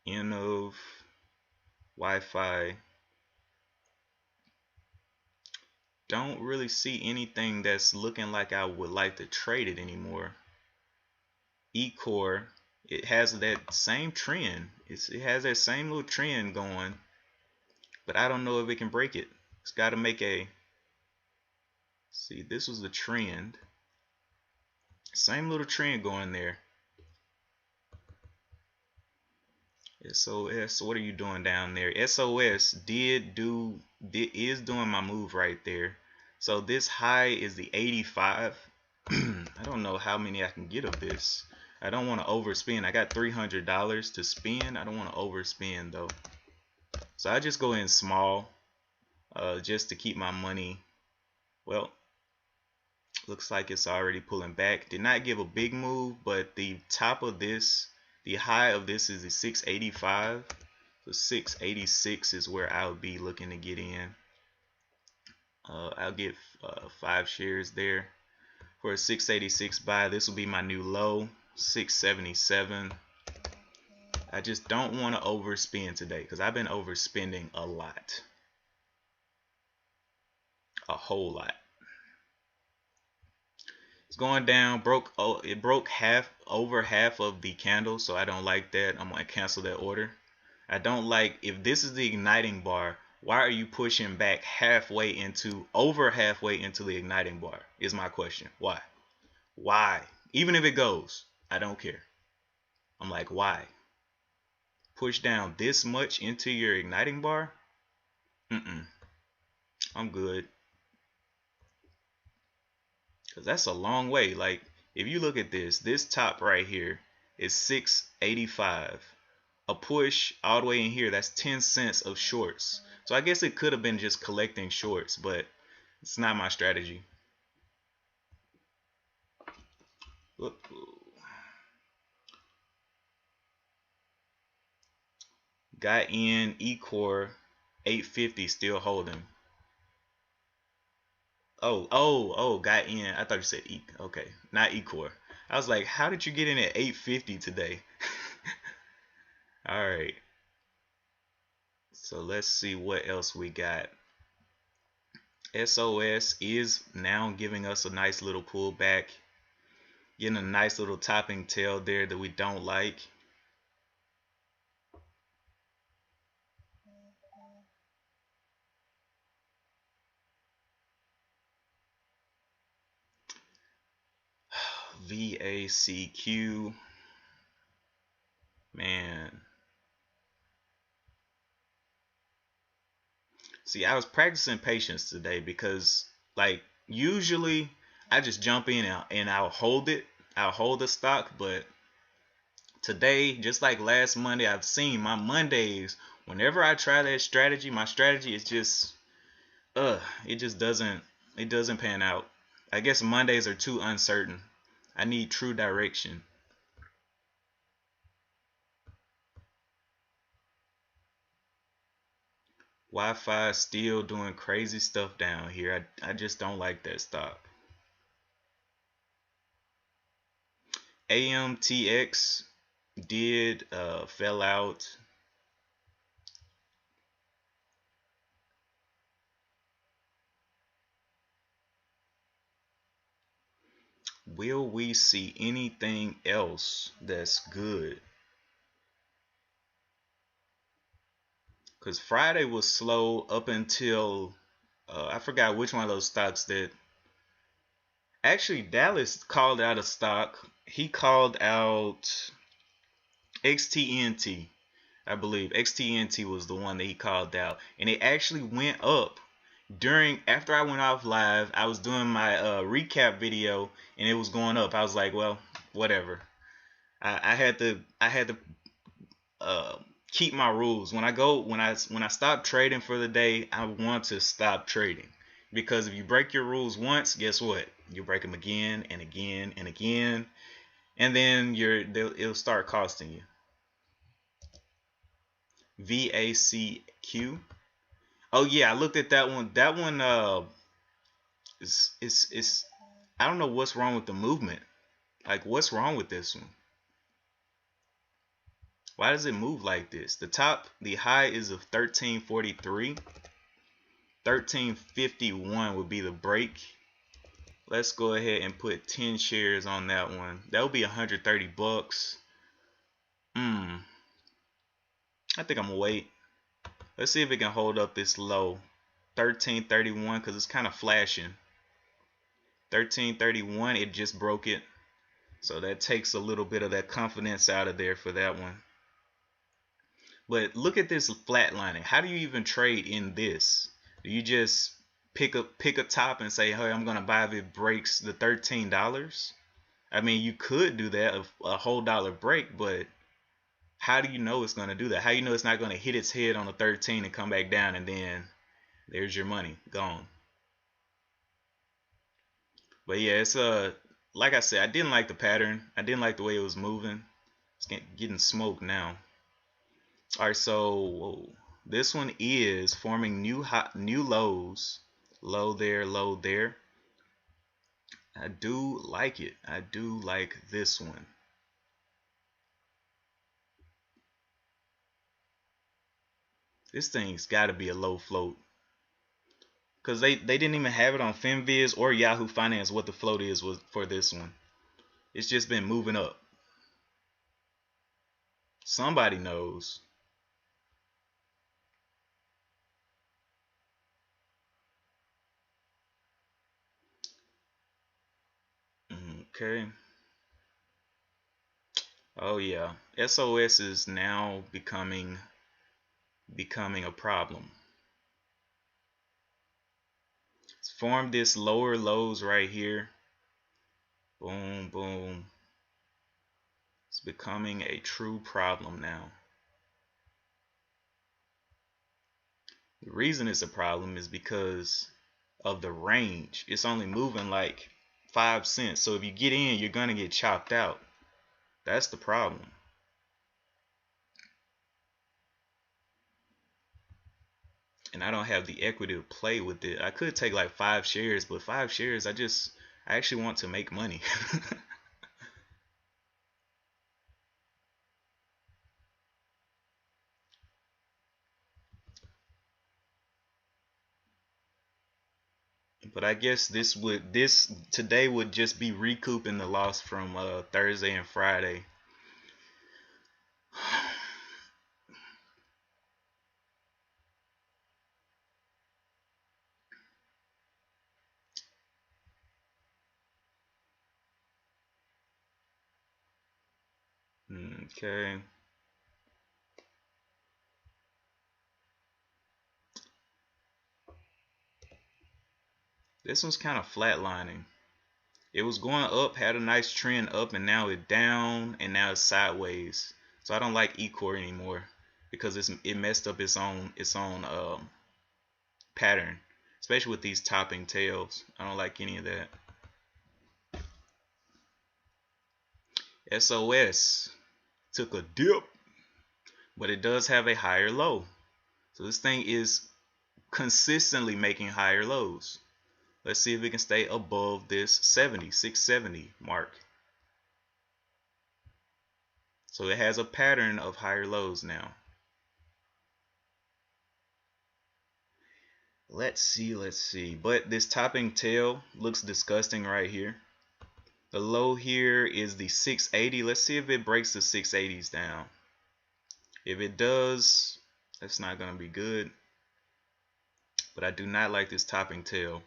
End of Wi-Fi. Don't really see anything that's looking like I would like to trade it anymore. eCore, it has that same trend. It has that same little trend going, but I don't know if it can break it. It's got to make a. See, this was the trend. Same little trend going there. SOS, what are you doing down there? SOS is doing my move right there. So this high is the 85. I don't know how many I can get of this. I don't want to overspend. I got $300 to spend. I don't want to overspend though. So I just go in small, just to keep my money. Well, looks like it's already pulling back. Did not give a big move, but the top of this, the high of this is the 685. So 686 is where I would be looking to get in. I'll get 5 shares there for a 686 buy. This will be my new low, 677. I just don't want to overspend today because I've been overspending a lot, a whole lot. It's going down. It broke over half of the candle, so I don't like that. I'm gonna cancel that order. I don't like, if this is the igniting bar, why are you pushing back over halfway into the igniting bar is my question. Why? Even if it goes, I don't care. I'm like, why? Push down this much into your igniting bar? I'm good. Because that's a long way. Like, if you look at this top right here is 685. A push all the way in here, that's 10 cents of shorts. So I guess it could have been just collecting shorts, but it's not my strategy. Got in Ecor 850 still holding. Oh, got in. I thought you said E. Okay, not Ecor. I was like, how did you get in at 850 today? All right. So let's see what else we got. SOS is now giving us a nice little pullback. Getting a nice little topping tail there that we don't like. VACQ. Man. See, I was practicing patience today because, like, usually I just jump in and I'll hold it. I'll hold the stock, but today, just like last Monday, I've seen my Mondays, whenever I try that strategy, my strategy is just, it just doesn't pan out. I guess Mondays are too uncertain. I need true direction. Wi-Fi is still doing crazy stuff down here. I just don't like that stock. AMTX did fell out. Will we see anything else that's good? Because Friday was slow up until I forgot which one of those stocks that actually Dallas called out a stock. He called out XTNT, I believe. XTNT was the one that he called out, and it actually went up after I went off live. I was doing my recap video, and it was going up. I was like, well, whatever. I had to uh, keep my rules. When I stop trading for the day, I want to stop trading, because if you break your rules once, guess what? You break them again and again and again, and then it'll start costing you. VACQ. Oh yeah, I looked at that one. That one is I don't know what's wrong with the movement. Like, what's wrong with this one? Why does it move like this? The high is of 1343. 1351 would be the break. Let's go ahead and put 10 shares on that one. That would be 130 bucks. I think I'm gonna wait. Let's see if it can hold up this low. 1331, because it's kind of flashing. 1331, it just broke it. So that takes a little bit of that confidence out of there for that one. But look at this flatlining. How do you even trade in this? Do you just pick a top and say, hey, I'm gonna buy if it breaks the $13? I mean, you could do that, a whole dollar break, but how do you know it's gonna do that? How do you know it's not gonna hit its head on the 13 and come back down, and then there's your money gone? But yeah, it's like I said, I didn't like the pattern. I didn't like the way it was moving. It's getting smoked now. All right, so this one is forming new lows. Low there, low there. I do like it. I do like this one. This thing's got to be a low float, because they didn't even have it on FinViz or Yahoo Finance what the float was for this one. It's just been moving up. Somebody knows. Okay. Oh yeah, SOS is now becoming a problem. It's formed this lower lows right here. Boom, boom. It's becoming a true problem now. The reason it's a problem is because of the range. It's only moving like 5 cents. So if you get in, you're gonna get chopped out. That's the problem. And I don't have the equity to play with it. I could take like 5 shares, but 5 shares, I actually want to make money. But I guess this today would just be recouping the loss from Thursday and Friday. Okay. This one's kind of flatlining. It was going up, had a nice trend up, and now it's down, and now it's sideways. So I don't like Ecor anymore because it messed up its own pattern, especially with these topping tails. I don't like any of that. SOS took a dip, but it does have a higher low. So this thing is consistently making higher lows. Let's see if it can stay above this 670 mark. So it has a pattern of higher lows now. Let's see. But this topping tail looks disgusting right here. The low here is the 680. Let's see if it breaks the 680s down. If it does, that's not going to be good. But I do not like this topping tail.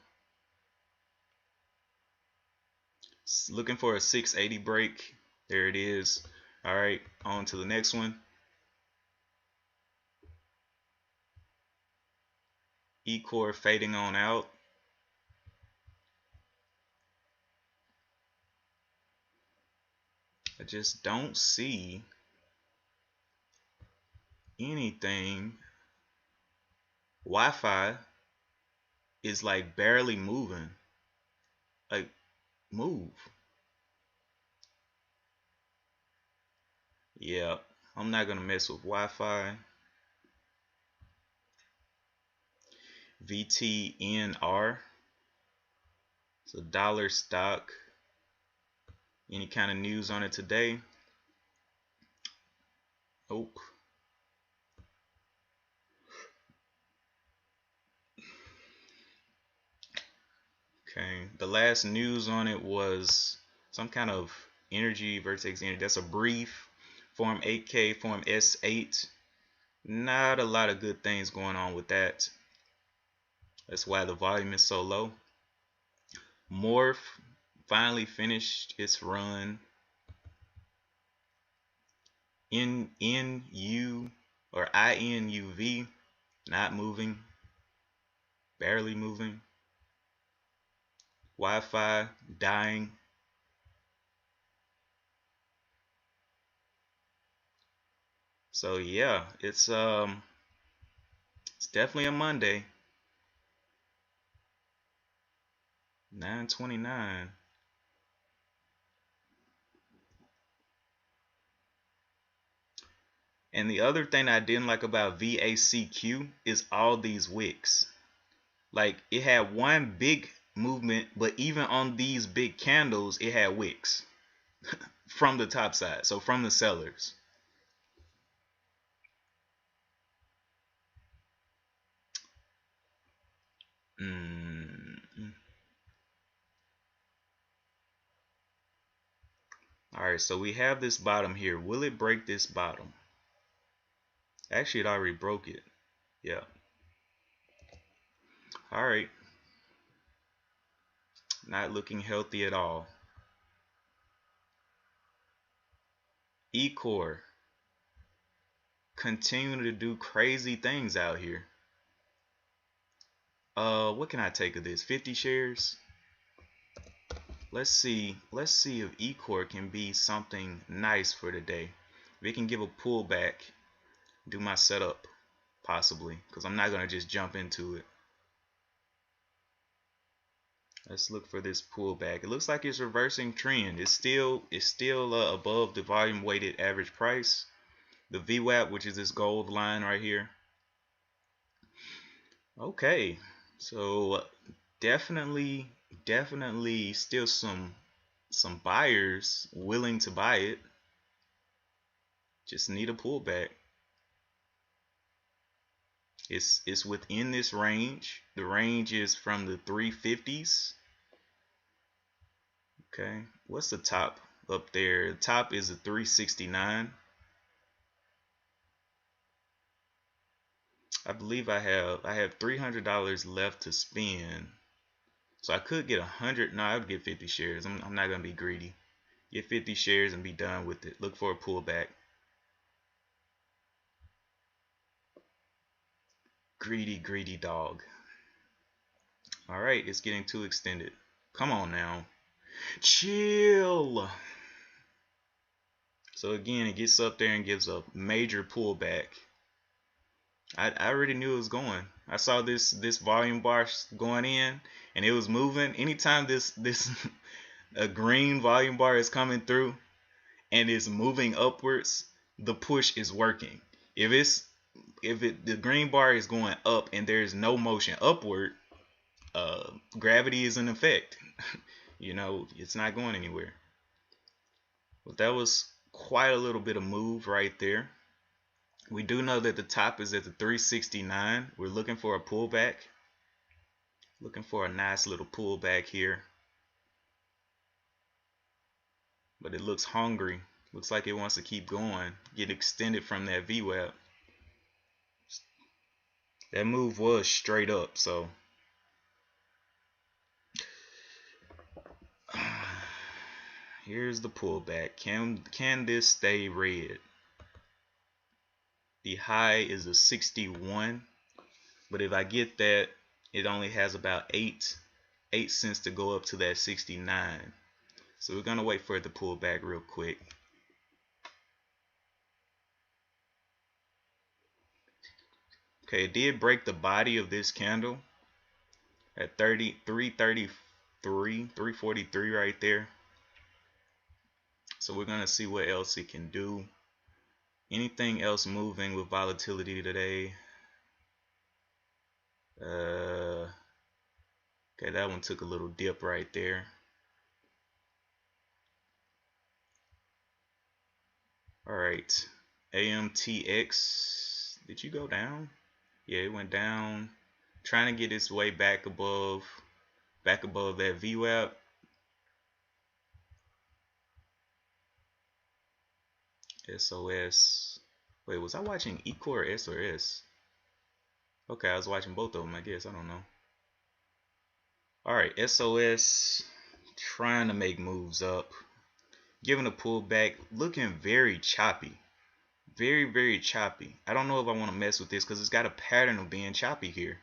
Looking for a 680 break. There it is. All right, on to the next one. Ecor fading on out. I just don't see anything. Wi-Fi is like barely moving. Like, move. Yeah, I'm not gonna mess with Wi-Fi. VTNR. It's a dollar stock. Any kind of news on it today? Nope. Okay, the last news on it was some kind of energy, Vertex Energy. That's a brief. Form 8K, Form S8. Not a lot of good things going on with that. That's why the volume is so low. Morph finally finished its run. NU or INUV not moving, barely moving. Wi-Fi dying. So yeah, it's definitely a Monday. 9:29. And the other thing I didn't like about VACQ is all these wicks. Like, it had one big movement, but even on these big candles, it had wicks from the top side, so from the sellers. All right, so we have this bottom here. Will it break this bottom? Actually, it already broke it. Yeah. All right. Not looking healthy at all. Ecor continuing to do crazy things out here. What can I take of this? 50 shares. Let's see if Ecor can be something nice for today. If it can give a pullback, do my setup possibly, because I'm not gonna just jump into it. Let's look for this pullback. It looks like it's reversing trend. It's still above the volume weighted average price. The VWAP, which is this gold line right here. Okay, so definitely still some buyers willing to buy it. Just need a pullback. It's within this range. The range is from the 350s. Okay, what's the top up there? The top is a 369. I believe I have $300 left to spend, so I could get 100. No, I would get 50 shares. I'm not gonna be greedy. Get 50 shares and be done with it. Look for a pullback. Greedy dog. All right, it's getting too extended. Come on now, chill. So again, it gets up there and gives a major pullback. I already knew it was going. I saw this volume bar going in, and it was moving. Anytime this a green volume bar is coming through and is moving upwards, the push is working. If the green bar is going up and there is no motion upward, gravity is in effect. You know, it's not going anywhere. But that was quite a little bit of move right there. We do know that the top is at the 369. We're looking for a pullback. Looking for a nice little pullback here. But it looks hungry. Looks like it wants to keep going. Get extended from that VWAP. That move was straight up, so here's the pullback. Can this stay red? The high is a 61, but if I get that, it only has about 8 cents to go up to that 69. So we're gonna wait for it to pull back real quick. Okay, it did break the body of this candle at 343 right there. So we're gonna see what else it can do. Anything else moving with volatility today? Okay, that one took a little dip right there. All right, AMTX, did you go down? Yeah, it went down, trying to get its way back above that VWAP. SOS. Wait, was I watching Equal or S or S? Okay, I was watching both of them, I guess. I don't know. All right, SOS trying to make moves up, giving a pullback, looking very choppy. Very choppy. I don't know if I want to mess with this because it's got a pattern of being choppy here.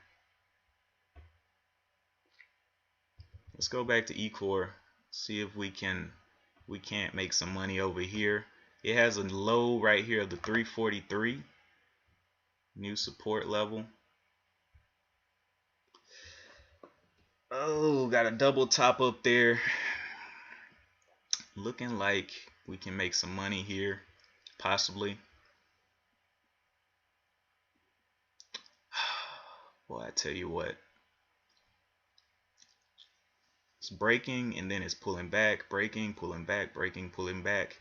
Let's go back to Ecore, see if we can't make some money over here. It has a low right here of the 343, new support level. Oh, got a double top up there. Looking like we can make some money here, possibly. Boy, I tell you what. It's breaking and then it's pulling back, breaking, pulling back, breaking, pulling back.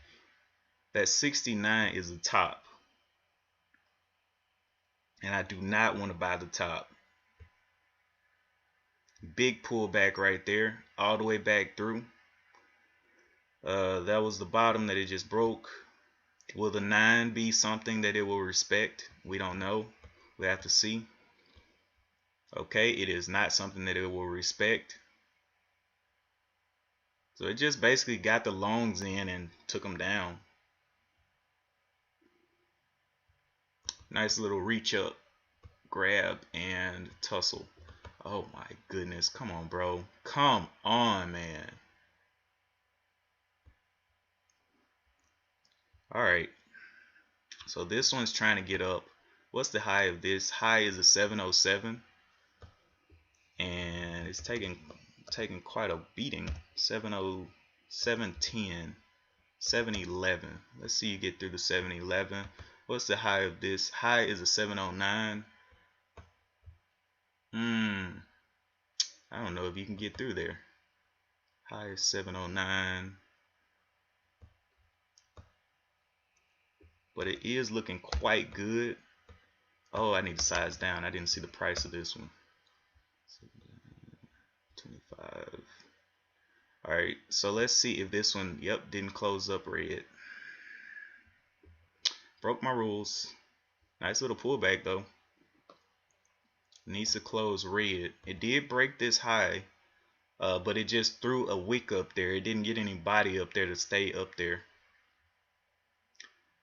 That 69 is the top. And I do not want to buy the top. Big pullback right there, all the way back through. That was the bottom that it just broke. Will the 9 be something that it will respect? We don't know. We have to see. Okay, it is not something that it will respect. So it just basically got the longs in and took them down. Nice little reach up, grab, and tussle. Oh my goodness. Come on, bro. Come on, man. All right. So this one's trying to get up What's the high of this? High is a 707, and it's taking quite a beating. 70, 710, 711. Let's see you get through the 711. What's the high of this? High is a 709. I don't know if you can get through there. High is 709. But it is looking quite good. Oh, I need to size down. I didn't see the price of this one. 25. Alright, so let's see if this one, yep, didn't close up red. Broke my rules. Nice little pullback though. Needs to close red. It did break this high, but it just threw a wick up there. It didn't get any body up there to stay up there.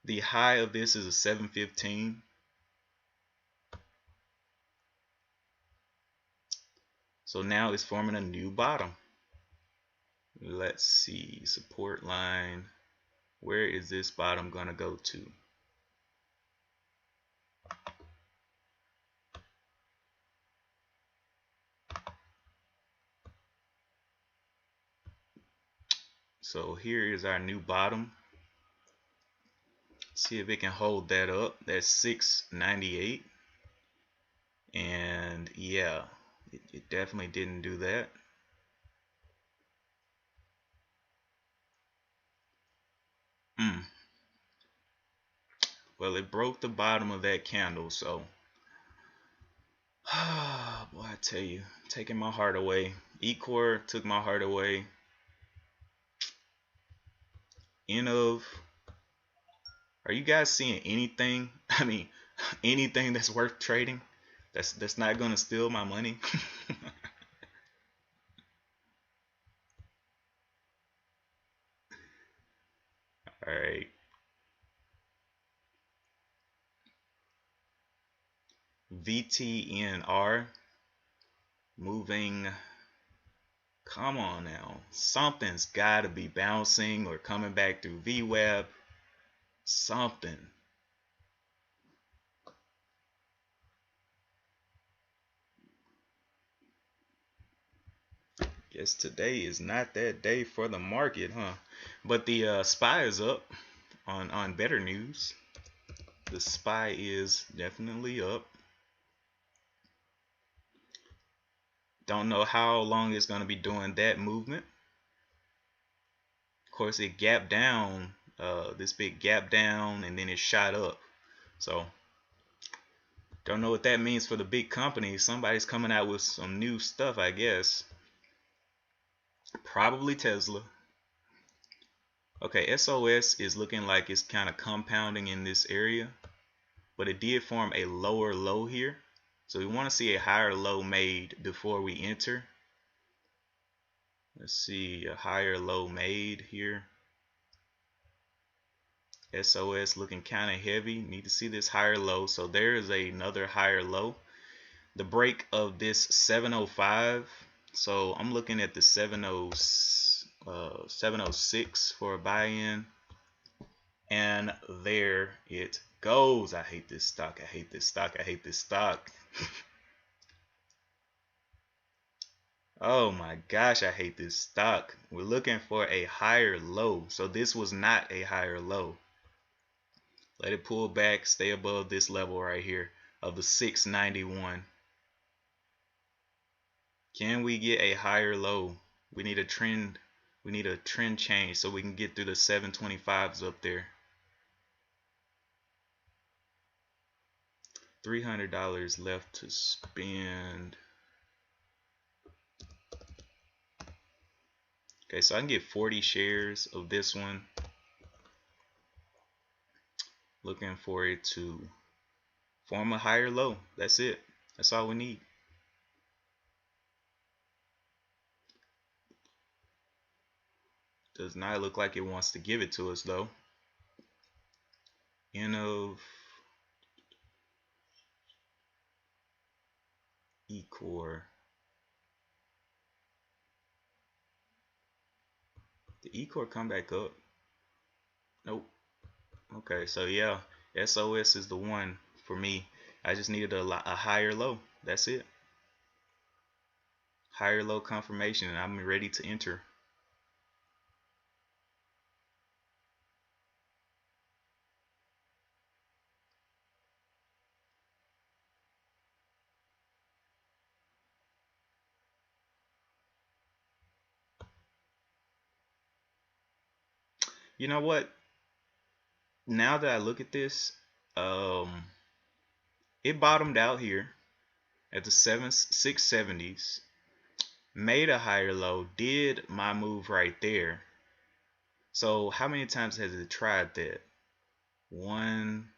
The high of this is a 715. So now it's forming a new bottom. Let's see, support line. Where is this bottom gonna go to? So here is our new bottom. See if it can hold that up. That's 698. And yeah, it definitely didn't do that. Well, it broke the bottom of that candle, so boy, I tell you, taking my heart away. Ecor took my heart away. End of. Are you guys seeing anything? I mean, anything that's worth trading? That's not gonna steal my money. All right. VTNR moving. Come on now. Something's got to be bouncing or coming back through VWAP. Something. Guess today is not that day for the market, huh? But the SPY is up on better news. The SPY is definitely up. Don't know how long it's going to be doing that movement. Of course, it gapped down, this big gap down, and then it shot up. So, don't know what that means for the big companies. Somebody's coming out with some new stuff, I guess. Probably Tesla. Okay, SOS is looking like it's kind of compounding in this area, but it did form a lower low here. So we want to see a higher low made before we enter. Let's see, a higher low made here. SOS looking kind of heavy. Need to see this higher low. So there is another higher low. The break of this 705. So I'm looking at the 706 for a buy-in. And there it goes. I hate this stock. I hate this stock. I hate this stock. Oh my gosh, I hate this stock. We're looking for a higher low. So this was not a higher low. Let it pull back, stay above this level right here of the 691. Can we get a higher low? We need a trend. We need a trend change so we can get through the 725s up there. $300 left to spend. Okay, so I can get 40 shares of this one. Looking for it to form a higher low. That's it. That's all we need. Does not look like it wants to give it to us though. End of Ecor. Did Ecor come back up? Nope. Okay, so yeah, SOS is the one for me. I just needed a higher low. That's it. Higher low confirmation, and I'm ready to enter. You know what? Now that I look at this, um, it bottomed out here at the 670s, made a higher low, did my move right there. So how many times has it tried that? One.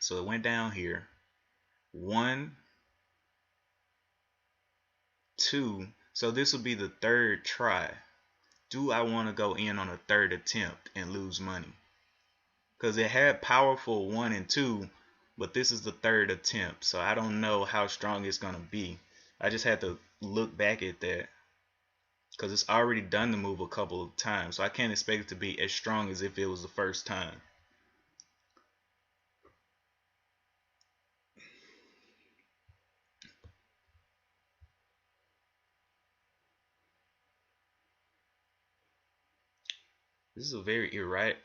So it went down here. 1, 2. So this will be the third try. Do I want to go in on a third attempt and lose money? Because it had powerful 1 and 2, but this is the third attempt, so I don't know how strong it's gonna be. I just had to look back at that because it's already done the move a couple of times, so I can't expect it to be as strong as if it was the first time. This is a very erratic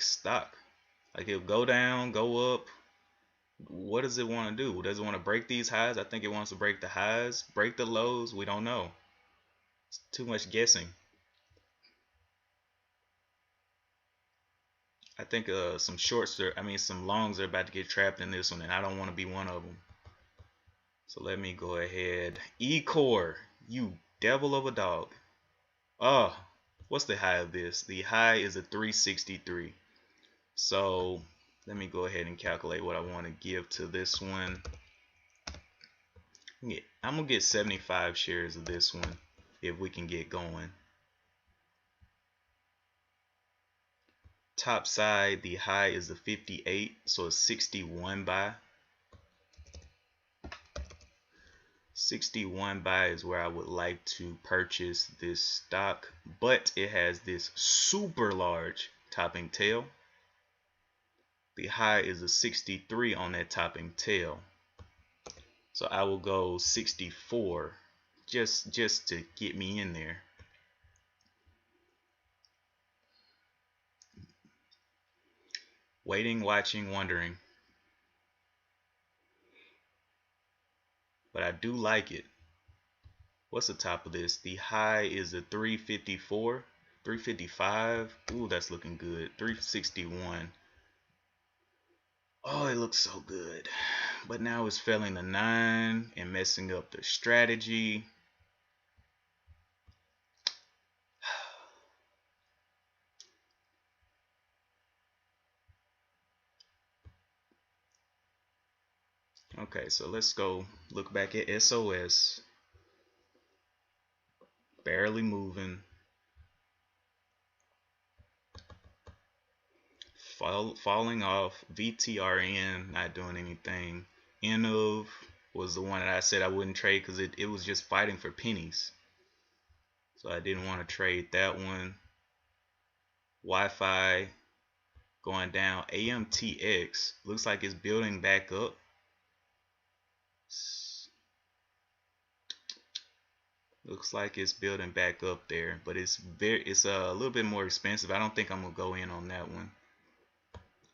stock. Like it'll go down, go up. What does it want to do? Does it want to break these highs? I think it wants to break the highs, break the lows. We don't know. It's too much guessing. I think some longs are about to get trapped in this one, and I don't want to be one of them. So let me go ahead. E-core, you devil of a dog. Oh, what's the high of this? The high is a 363. So let me go ahead and calculate what I want to give to this one. Yeah, I'm gonna get 75 shares of this one if we can get going. Top side, the high is a 58, so a 61 buy. 61 buy is where I would like to purchase this stock, but it has this super large topping tail. The high is a 63 on that topping tail, so I will go 64 just to get me in there. Waiting, watching, wondering, but I do like it. What's the top of this? The high is a 354, 355. Ooh, that's looking good. 361. Oh, it looks so good. But now it's failing the 9 and messing up the strategy. Okay, so let's go look back at SOS. Barely moving. Falling off. VTRN not doing anything. NOV was the one that I said I wouldn't trade because it was just fighting for pennies. So I didn't want to trade that one. Wi-Fi going down. AMTX looks like it's building back up. Looks like it's building back up there, but it's a little bit more expensive. I don't think I'm gonna go in on that one.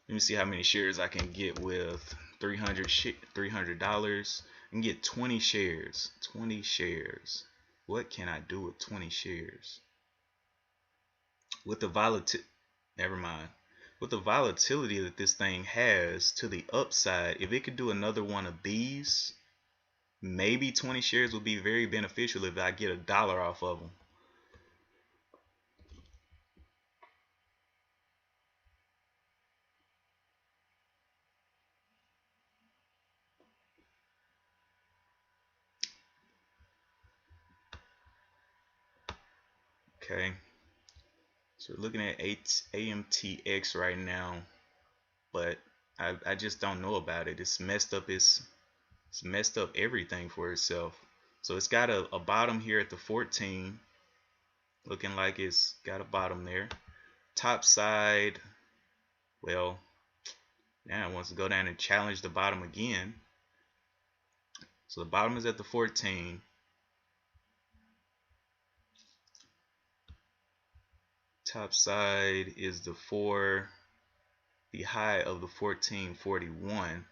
Let me see how many shares I can get with $300. I can get 20 shares. 20 shares. What can I do with 20 shares? With the volatility, never mind. With the volatility that this thing has to the upside, if it could do another one of these, maybe 20 shares would be very beneficial if I get $1 off of them. Okay, so we're looking at AMTX right now, but I just don't know about it. It's messed up everything for itself. So it's got a bottom here at the 14, looking like it's got a bottom there. Top side, well, Now it wants to go down and challenge the bottom again. So the bottom is at the 14. Top side is the 4. The high of the 1441.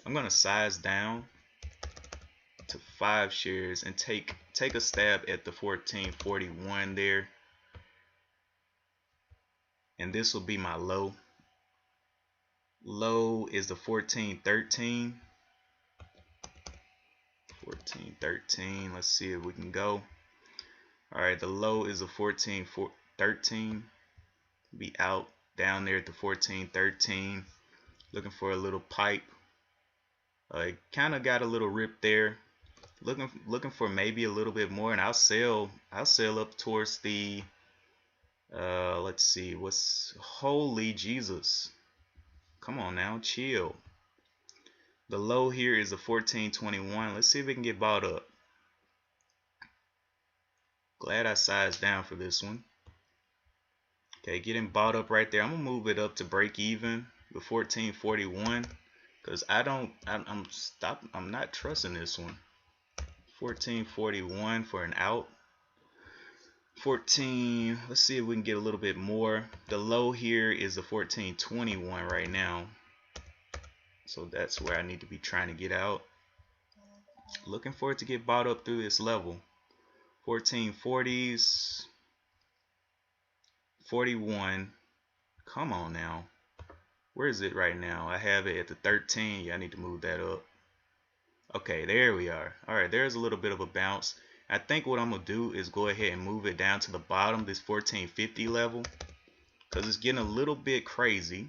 I'm going to size down to 5 shares and take a stab at the 1441 there. And this will be my low. Low is the 1413. 1413. Let's see if we can go. All right, the low is the 1413. Be out down there at the 1413. Looking for a little pipe. It kind of got a little rip there. Looking for maybe a little bit more, and I'll sell up towards the let's see, what's, holy Jesus, come on now, chill. The low here is a 1421. Let's see if it can get bought up. Glad I sized down for this one. Okay, getting bought up right there. I'm gonna move it up to break even with 1441 because I'm not trusting this one. 1441 for an out. 14, let's see if we can get a little bit more. The low here is the 1421 right now, so that's where I need to be trying to get out. Looking for it to get bought up through this level. 1440s, 41. Come on now, where is it right now? I have it at the 13. Yeah, I need to move that up. Okay, there we are. All right, there's a little bit of a bounce. I think what I'm gonna do is go ahead and move it down to the bottom, this 1450 level, because it's getting a little bit crazy.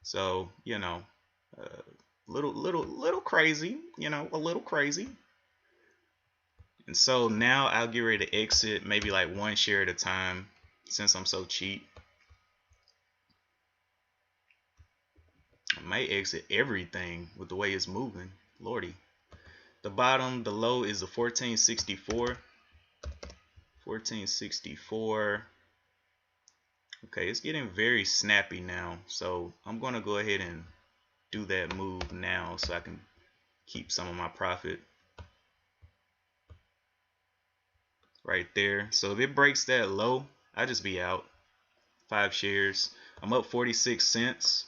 So, you know, little crazy, you know, a little crazy. And so now I'll get ready to exit, maybe like 1 share at a time, since I'm so cheap. I might exit everything with the way it's moving. Lordy. The bottom, the low is the 1464. 1464. Okay, it's getting very snappy now. So I'm going to go ahead and do that move now so I can keep some of my profit right there. So if it breaks that low, I'll just be out. 5 shares. I'm up 46 cents.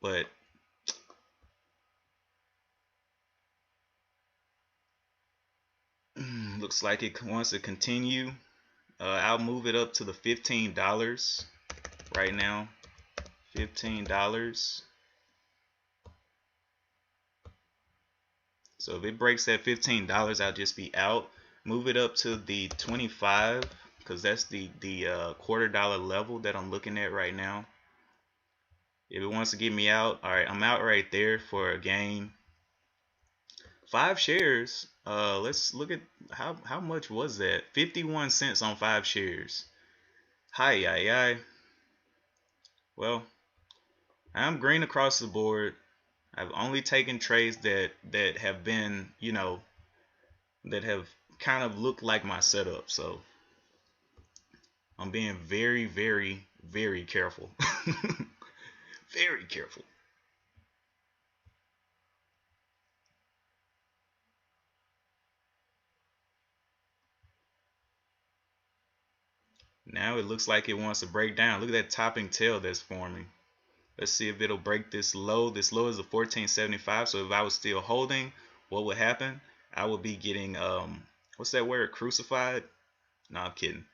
But looks like it wants to continue. I'll move it up to the $15 right now. $15. So if it breaks that $15, I'll just be out. Move it up to the 25 because that's the $quarter level that I'm looking at right now. If it wants to get me out, all right, I'm out right there for a gain. 5 shares. Let's look at how much was that? 51 cents on 5 shares. Hi. Well, I'm green across the board. I've only taken trades that have been, you know, that have kind of looked like my setup. So I'm being very, very, very careful. Very careful. Now it looks like it wants to break down. Look at that topping tail that's forming. Let's see if it'll break this low. This low is a 1475. So if I was still holding, what would happen? I would be getting what's that word? Crucified? No, I'm kidding.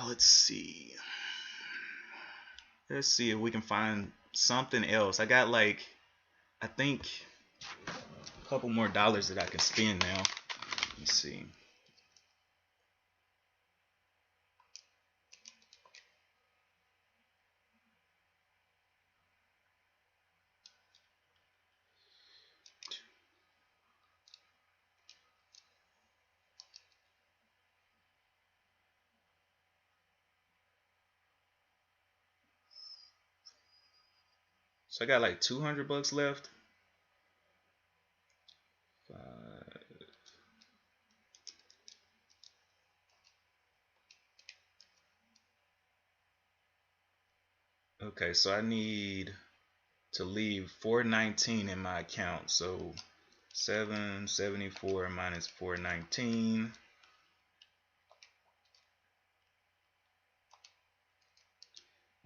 Let's see. Let's see if we can find something else. I got like, I think a couple more dollars that I can spend now. Let's see. So I got like 200 bucks left. 5. Okay, so I need to leave 419 in my account. So 774 minus 419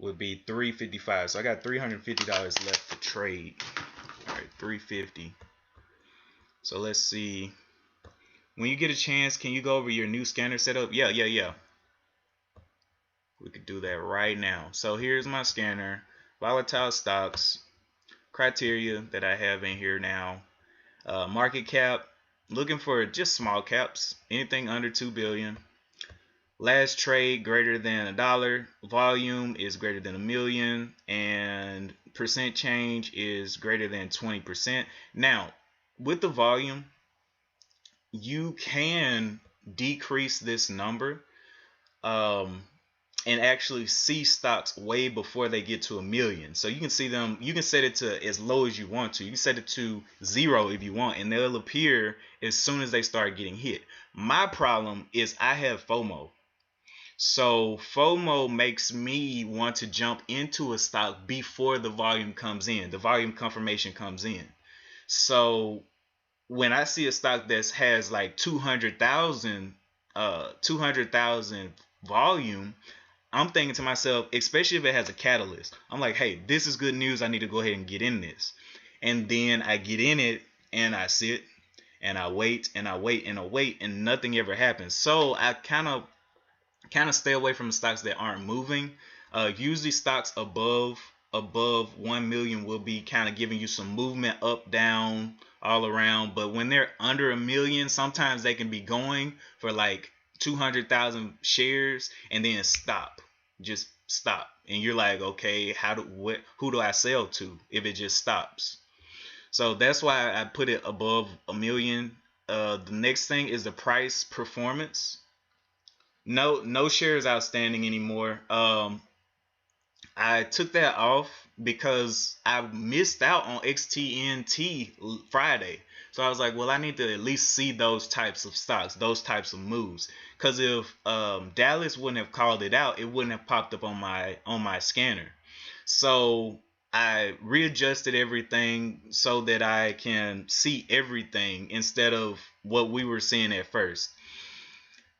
would be 355. So I got $350 left to trade. All right, 350. So let's see. When you get a chance, can you go over your new scanner setup? Yeah. We could do that right now. So here's my scanner, volatile stocks, criteria that I have in here now. Market cap, looking for just small caps, anything under 2 billion. Last trade greater than $1. Volume is greater than 1,000,000, and percent change is greater than 20%. Now, with the volume, you can decrease this number and actually see stocks way before they get to 1,000,000. So you can see them, you can set it to as low as you want to. You can set it to 0 if you want, and they'll appear as soon as they start getting hit. My problem is I have FOMO. So FOMO makes me want to jump into a stock before the volume comes in, the volume confirmation comes in. So when I see a stock that has like 200,000 volume, I'm thinking to myself, especially if it has a catalyst, I'm like, hey, this is good news. I need to go ahead and get in this. And then I get in it and I sit and I wait and I wait and I wait and nothing ever happens. So I kind of stay away from stocks that aren't moving. Usually stocks above 1 million will be kind of giving you some movement up, down, all around. But when they're under 1,000,000, sometimes they can be going for like 200,000 shares and then stop, just stop, and you're like, okay, who do I sell to if it just stops? So that's why I put it above 1,000,000. The next thing is the price performance. No shares outstanding anymore. I took that off because I missed out on XTNT Friday. So I was like, well, I need to at least see those types of stocks, those types of moves. Because if Dallas wouldn't have called it out, it wouldn't have popped up on my scanner. So I readjusted everything so that I can see everything instead of what we were seeing at first.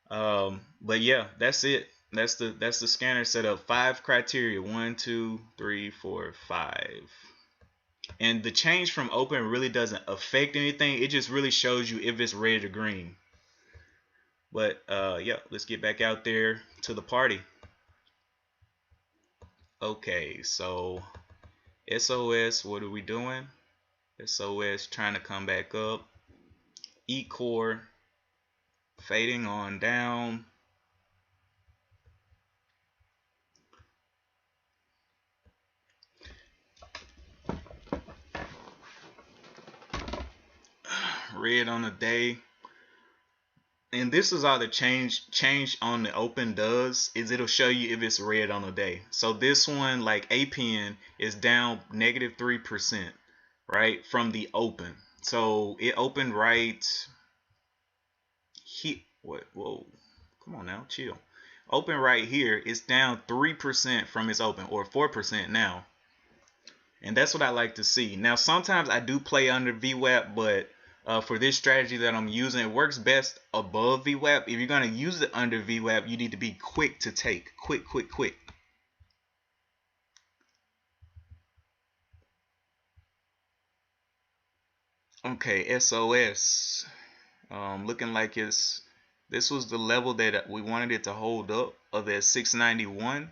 But yeah, that's it. That's the scanner setup. 5 criteria. 1, 2, 3, 4, 5. And the change from open really doesn't affect anything. It just really shows you if it's red or green. But yeah, let's get back out there to the party. Okay, so SOS, what are we doing? SOS trying to come back up. E-core fading on down. Red on the day. And this is all the change on the open does, is it'll show you if it's red on the day. So this one, like APN, is down -3%, right, from the open. So it opened right here. What? Whoa, come on now, chill. Open right here. It's down 3% from its open, or 4% now. And that's what I like to see. Now sometimes I do play under VWAP, but for this strategy that I'm using, it works best above VWAP. If you're going to use it under VWAP, you need to be quick to take. Quick. Okay, SOS. Looking like this was the level that we wanted it to hold up of that 691.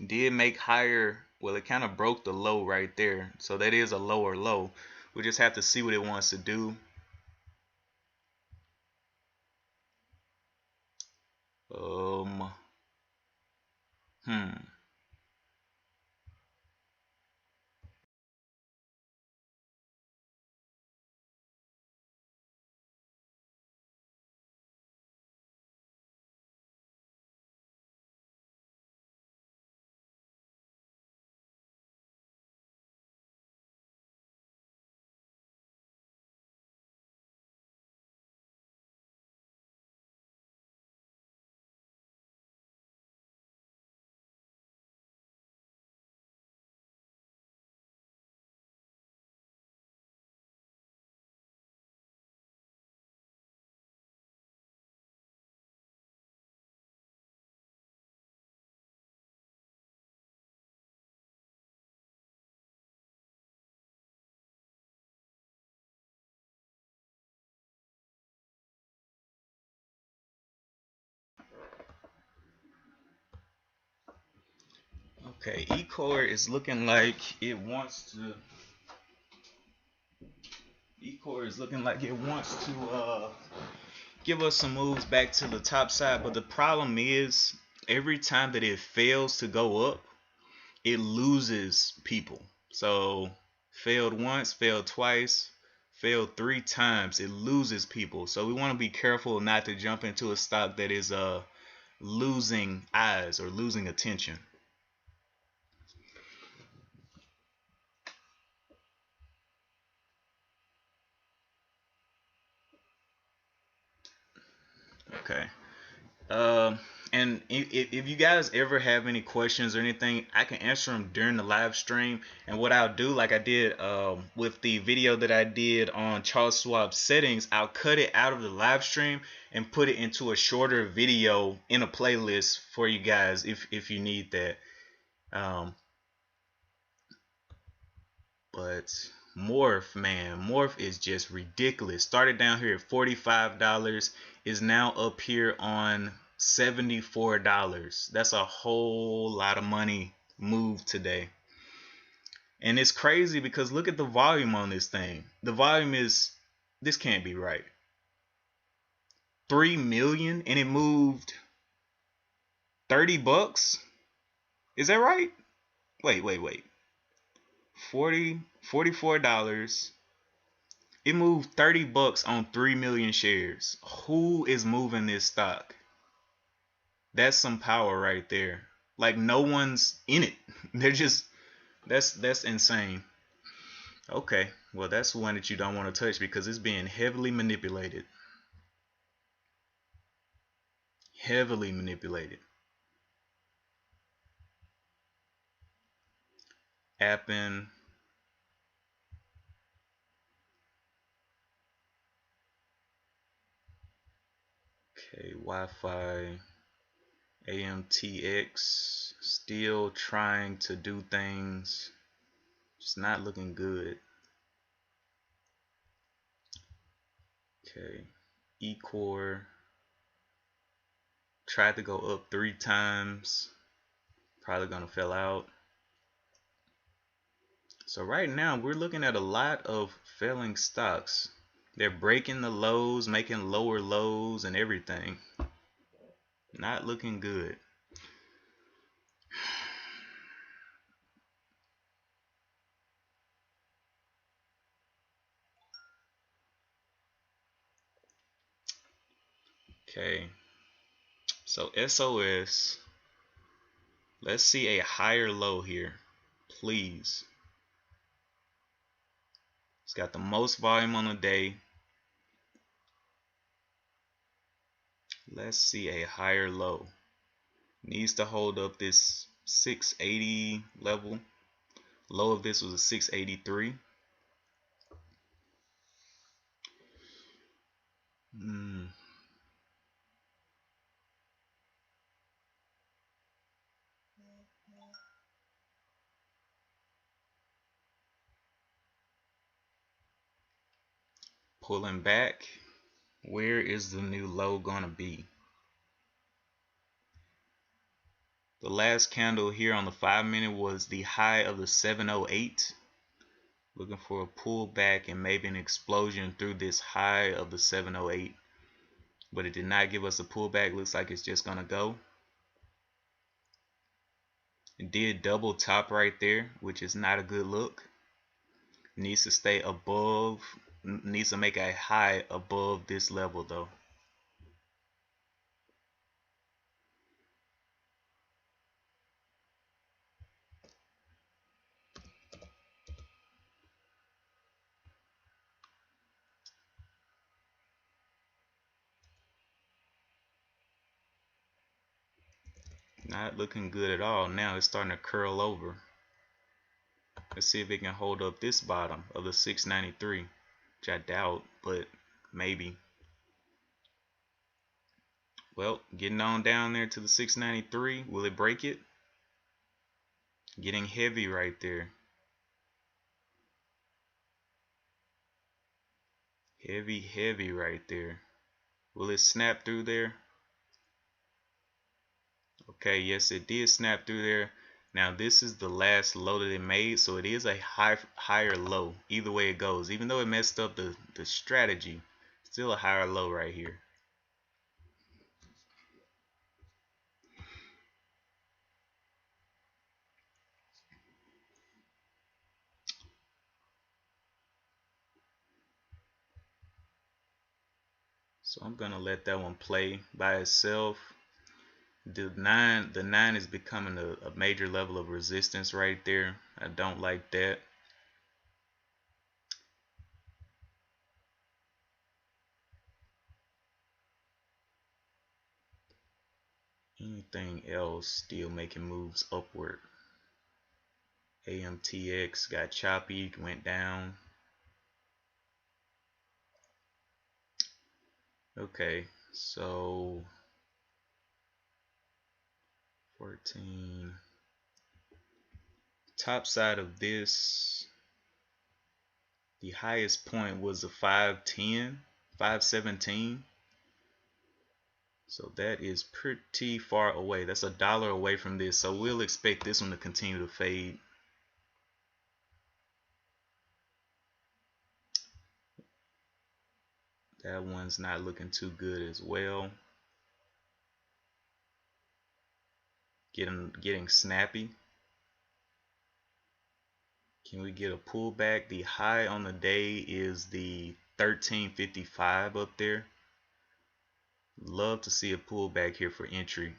Did make higher. Well, it kind of broke the low right there. So that is a lower low. We just have to see what it wants to do. Hmm. Okay, eCore is looking like it wants to. eCore is looking like it wants to give us some moves back to the top side, but the problem is every time that it fails to go up, it loses people. So failed once, failed twice, failed 3 times, it loses people. So we want to be careful not to jump into a stock that is losing eyes or losing attention. Okay. Um, and if you guys ever have any questions or anything, I can answer them during the live stream. And what I'll do, like I did with the video that I did on Charles Schwab settings, I'll cut it out of the live stream and put it into a shorter video in a playlist for you guys if you need that. But Morph, man, Morph is just ridiculous. Started down here at $45, is now up here on $74. That's a whole lot of money moved today. And it's crazy because look at the volume on this thing. The volume is, this can't be right. 3 million and it moved 30 bucks. Is that right? Wait. $44. It moved 30 bucks on 3 million shares. Who is moving this stock? That's some power right there. Like no one's in it. They're just that's insane. Okay, well that's one that you don't want to touch because it's being heavily manipulated. Heavily manipulated. Appen. Okay, Wi-Fi. AMTX still trying to do things. Just not looking good. Okay, eCore tried to go up 3 times. Probably gonna fail out. So right now we're looking at a lot of failing stocks. They're breaking the lows, making lower lows and everything. Not looking good. Okay. So SOS. Let's see a higher low here. Please. It's got the most volume on the day. Let's see a higher low. Needs to hold up this 680 level. Low of this was a 683. Pulling back. Where is the new low gonna be? The last candle here on the 5-minute was the high of the 708. Looking for a pullback and maybe an explosion through this high of the 708. But it did not give us a pullback. Looks like it's just gonna go. It did double top right there, which is not a good look. Needs to stay above, needs to make a high above this level though. Not looking good at all. Now it's starting to curl over. Let's see if it can hold up this bottom of the 693, which I doubt, but maybe. Well, getting on down there to the 693. Will it break it? Getting heavy right there. Heavy right there. Will it snap through there? Okay, yes, it did snap through there. Now this is the last low that it made, so it is a higher low. Either way it goes, even though it messed up the strategy, still a higher low right here. So I'm gonna let that one play by itself. The nine is becoming a major level of resistance right there. I don't like that. Anything else still making moves upward? AMTX got choppy, went down. Okay, so 14. Top side of this, the highest point was a 510, 517. So that is pretty far away. That's $1 away from this. So we'll expect this one to continue to fade. That one's not looking too good as well. Getting snappy. Can we get a pullback? The high on the day is the 1355 up there. Love to see a pullback here for entry.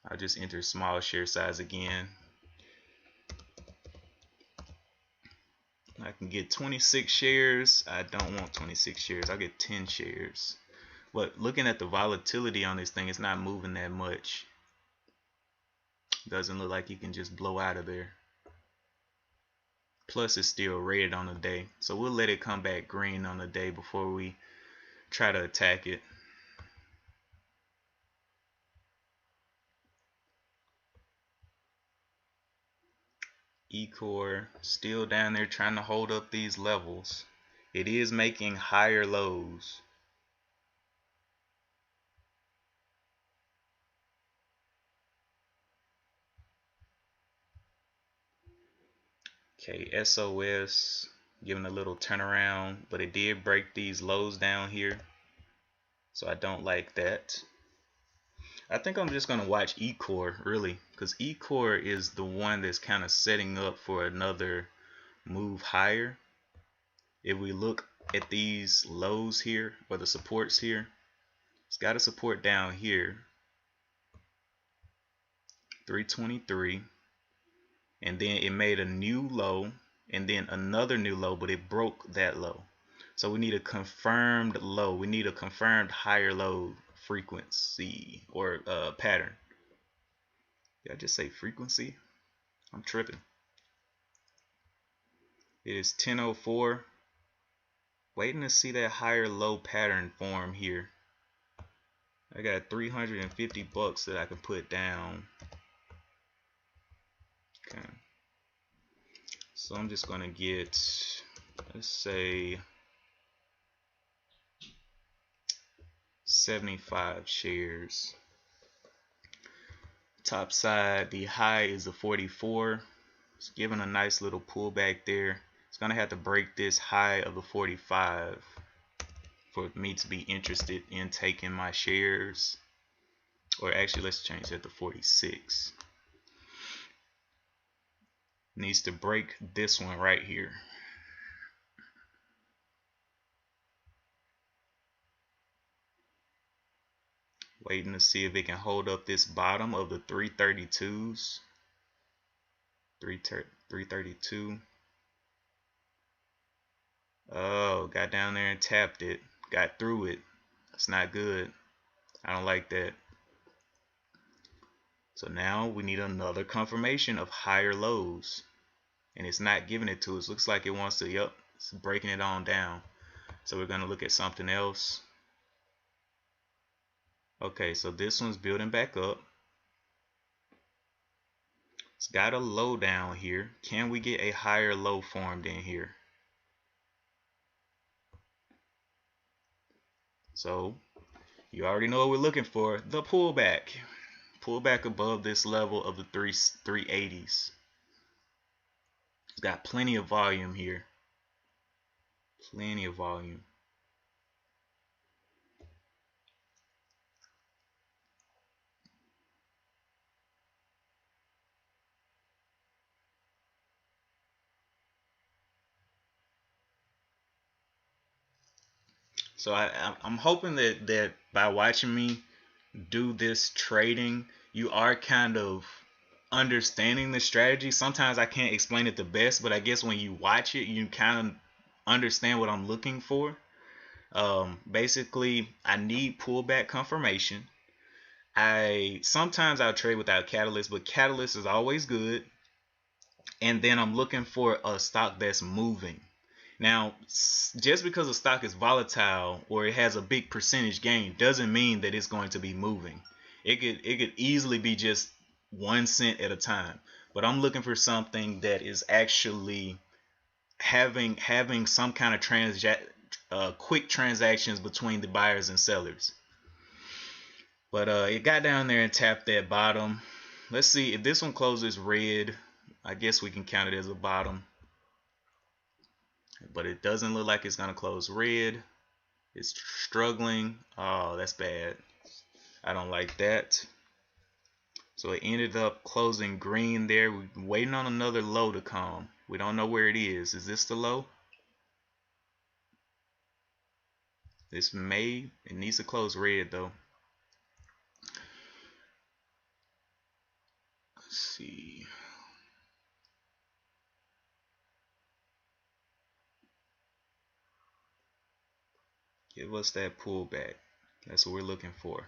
I'll just enter small share size again. I can get 26 shares. I don't want 26 shares. I'll get 10 shares. But looking at the volatility on this thing, it's not moving that much. Doesn't look like you can just blow out of there. Plus it's still rated on the day. So we'll let it come back green on the day before we try to attack it. E-core still down there trying to hold up these levels. It is making higher lows. Okay, SOS giving a little turnaround, but it did break these lows down here, so I don't like that. I think I'm just gonna watch E-core really, because E-core is the one that's kind of setting up for another move higher. If we look at these lows here, or the supports here, it's got a support down here, 323, and then it made a new low and then another new low, but it broke that low. So we need a confirmed low. We need a confirmed higher low frequency or pattern. Did I just say frequency? I'm tripping. It is 10:04. Waiting to see that higher low pattern form here. I got 350 bucks that I can put down. Okay. So I'm just gonna get, let's say, 75 shares. Top side, the high is a 44. It's giving a nice little pullback there. It's gonna have to break this high of the 45 for me to be interested in taking my shares. Or actually, let's change that to 46. Needs to break this one right here. Waiting to see if it can hold up this bottom of the 332s. 332. Oh, got down there and tapped it. Got through it. That's not good. I don't like that. So now we need another confirmation of higher lows. And it's not giving it to us. Looks like it wants to, yep, it's breaking it on down. So we're going to look at something else. Okay, so this one's building back up. It's got a low down here. Can we get a higher low formed in here? So you already know what we're looking for, the pullback. pull back above this level of the 380s. It's got plenty of volume here. Plenty of volume. So I'm hoping that by watching me do this trading, you are kind of understanding the strategy. Sometimes I can't explain it the best, but I guess when you watch it, you kind of understand what I'm looking for. Basically, I need pullback confirmation. Sometimes I'll trade without catalyst, but catalyst is always good. And then I'm looking for a stock that's moving. Now, just because a stock is volatile or it has a big percentage gain doesn't mean that it's going to be moving. It could easily be just 1 cent at a time. But I'm looking for something that is actually having some kind of quick transactions between the buyers and sellers. But it got down there and tapped that bottom. Let's see if this one closes red. I guess we can count it as a bottom. But it doesn't look like it's going to close red. It's struggling. Oh, that's bad. I don't like that. So it ended up closing green there. We're waiting on another low to come. We don't know where it is. Is this the low? It needs to close red though. Let's see. Give us that pullback. That's what we're looking for.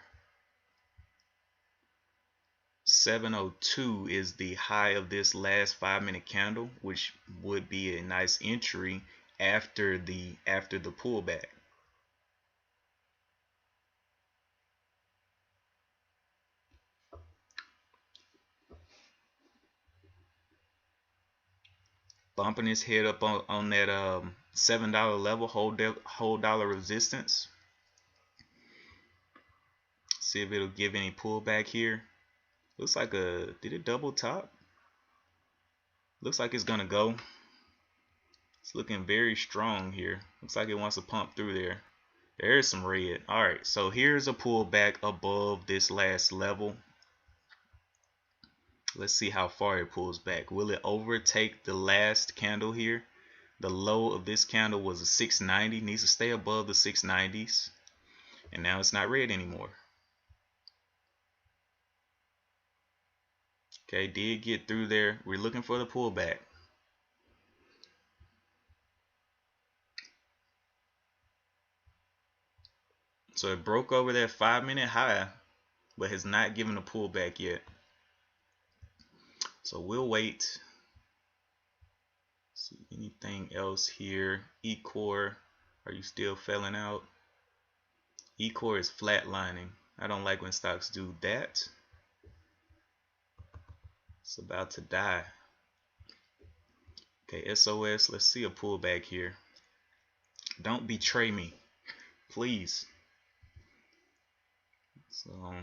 702 is the high of this last 5-minute candle, which would be a nice entry after the pullback. Bumping his head up on that $7 level, hold dollar resistance. See if it'll give any pullback here. Looks like did it double top? Looks like it's gonna go. It's looking very strong here. Looks like it wants to pump through there. There is some red. Alright, so here's a pullback above this last level. Let's see how far it pulls back. Will it overtake the last candle here? The low of this candle was a 690. Needs to stay above the 690s. And now it's not red anymore. Okay, did get through there. We're looking for the pullback. So it broke over that 5-minute high, but has not given a pullback yet. So we'll wait. See anything else here? E-core, are you still failing out? E-core is flatlining. I don't like when stocks do that. It's about to die. Okay, SOS, let's see a pullback here. Don't betray me, please. So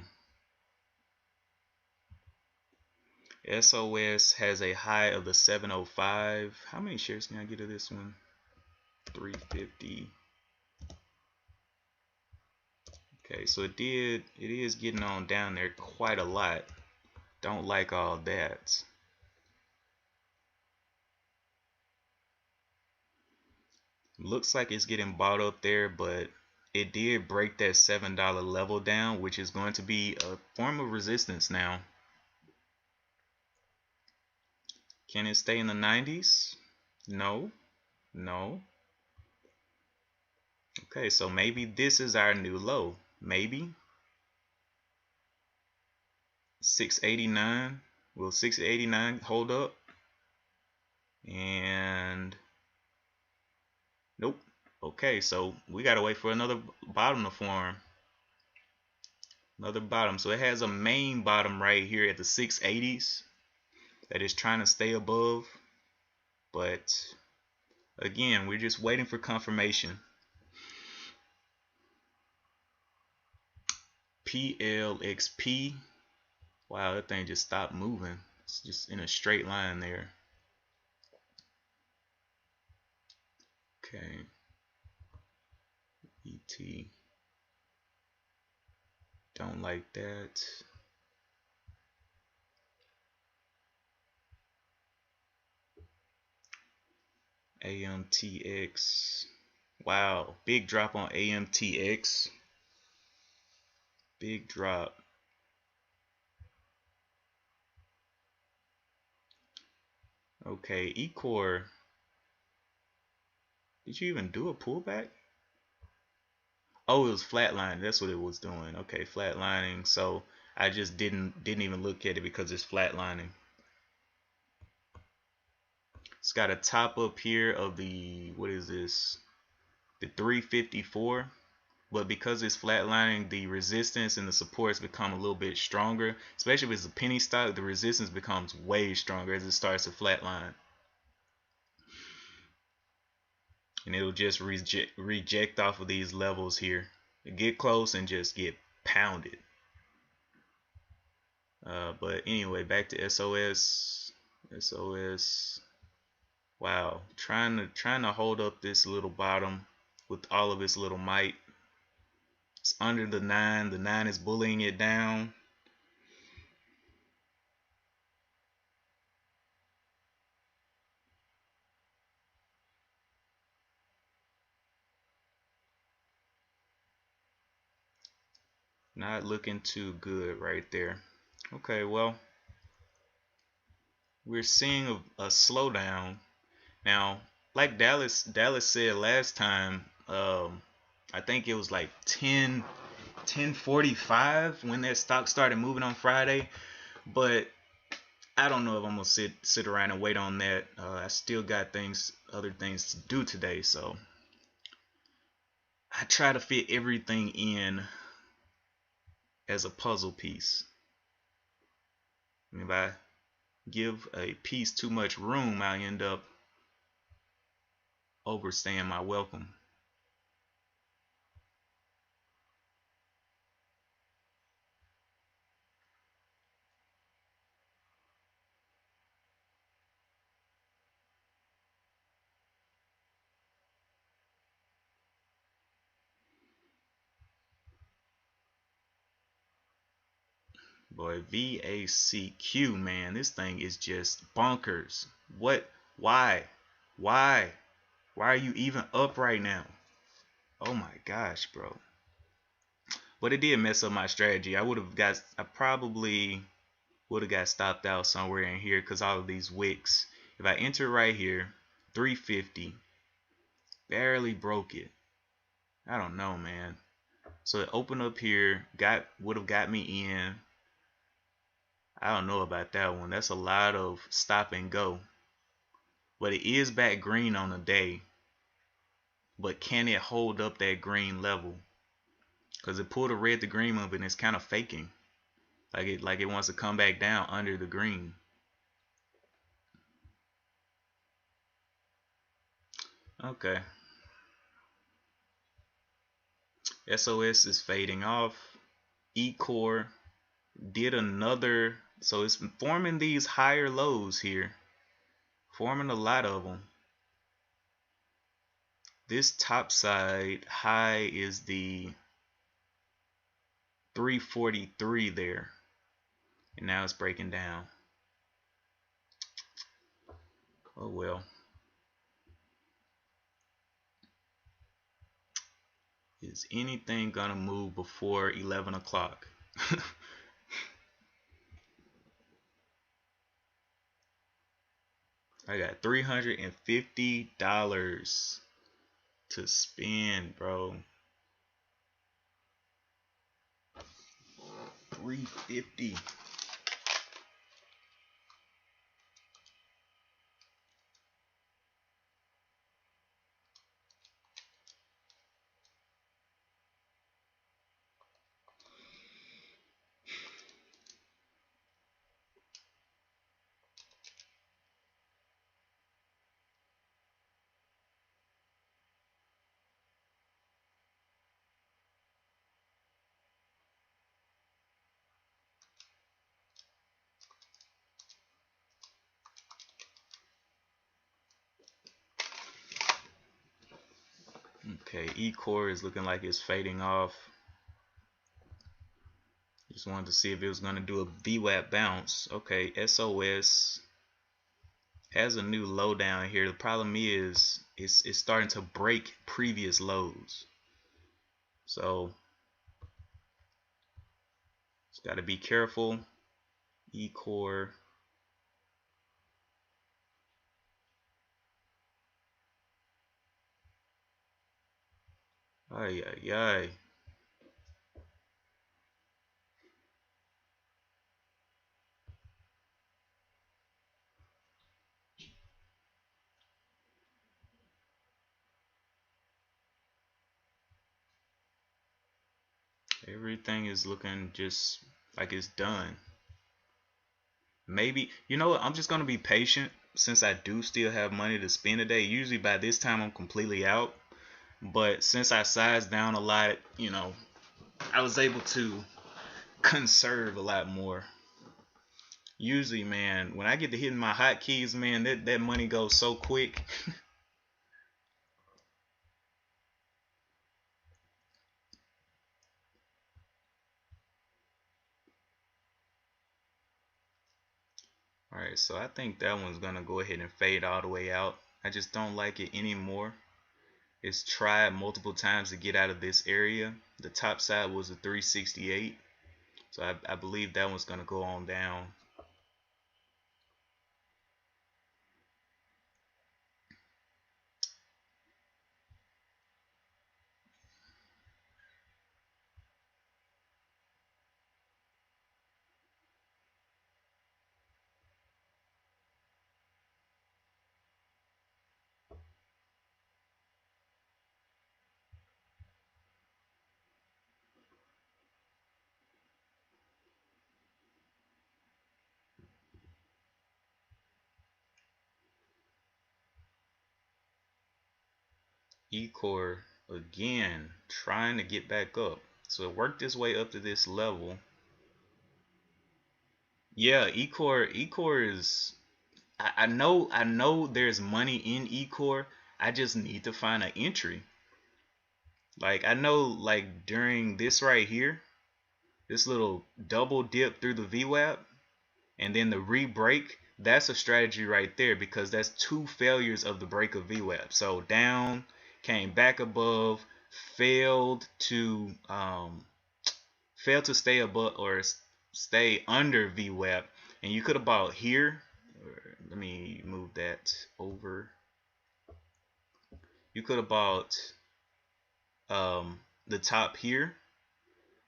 SOS has a high of the 705. How many shares can I get of this one? 350. Okay, so it is getting on down there quite a lot. Don't like all that. Looks like it's getting bought up there, but it did break that $7 level down, which is going to be a form of resistance now. Can it stay in the 90s? No. No. Okay, so maybe this is our new low. Maybe 689. Will 689 hold up? And nope. Okay, so we gotta wait for another bottom to form. Another bottom. So it has a main bottom right here at the 680s that is trying to stay above. But again, we're just waiting for confirmation. PLXP. Wow, that thing just stopped moving. It's just in a straight line there. Okay. ET. Don't like that. AMTX. Wow, big drop on AMTX. Big drop. Okay, Ecore. Did you even do a pullback? Oh, it was flatlining. That's what it was doing. Okay, flatlining. So I just didn't even look at it because it's flatlining. It's got a top up here of the, what is this? The 354. But because it's flatlining, the resistance and the supports become a little bit stronger. Especially if it's a penny stock, the resistance becomes way stronger as it starts to flatline. And it'll just reject off of these levels here. Get close and just get pounded. But anyway, back to SOS. SOS. Wow, trying to hold up this little bottom with all of its little might. It's under the 9. The 9 is bullying it down. Not looking too good right there. Okay, well, we're seeing a slowdown now. Like Dallas said last time, I think it was like 10:45 when that stock started moving on Friday. But I don't know if I'm gonna sit around and wait on that. I still got other things to do today, so I try to fit everything in as a puzzle piece. And if I give a piece too much room, I end up overstaying my welcome. Boy, VACQ, man, this thing is just bonkers. What? Why? Why? Why are you even up right now? Oh my gosh, bro. But it did mess up my strategy. I probably would have got stopped out somewhere in here because all of these wicks. If I enter right here, 350, barely broke it. I don't know, man. So it opened up here, would have got me in. I don't know about that one. That's a lot of stop and go. But it is back green on the day. But can it hold up that green level? Because it pulled a red to green up and it's kind of faking. Like it wants to come back down under the green. Okay. SOS is fading off. E-core did another, so it's forming these higher lows here, forming a lot of them. This top side high is the 343 there, and now it's breaking down. Oh well. Is anything gonna move before 11 o'clock? I got $350 to spend, bro. 350. Okay, E-core is looking like it's fading off. Just wanted to see if it was going to do a VWAP bounce. Okay, SOS has a new low down here. The problem is it's starting to break previous lows. So it's got to be careful. E-core. Ay, ay, ay. Everything is looking just like it's done. Maybe, you know what, I'm just gonna be patient since I do still have money to spend today. Usually by this time I'm completely out. But since I sized down a lot, you know, I was able to conserve a lot more. Usually, man, when I get to hitting my hotkeys, man, that money goes so quick. Alright, so I think that one's gonna go ahead and fade all the way out. I just don't like it anymore. It's tried multiple times to get out of this area. The top side was a 368. So I believe that one's gonna go on down. E-core again trying to get back up. So it worked its way up to this level. Yeah, E-core is I know there's money in E-core. I just need to find an entry. Like I know like during this right here, this little double dip through the VWAP and then the re-break, that's a strategy right there because that's two failures of the break of VWAP. So down, came back above, failed to stay above or stay under VWAP, and you could have bought here. Let me move that over. You could have bought the top here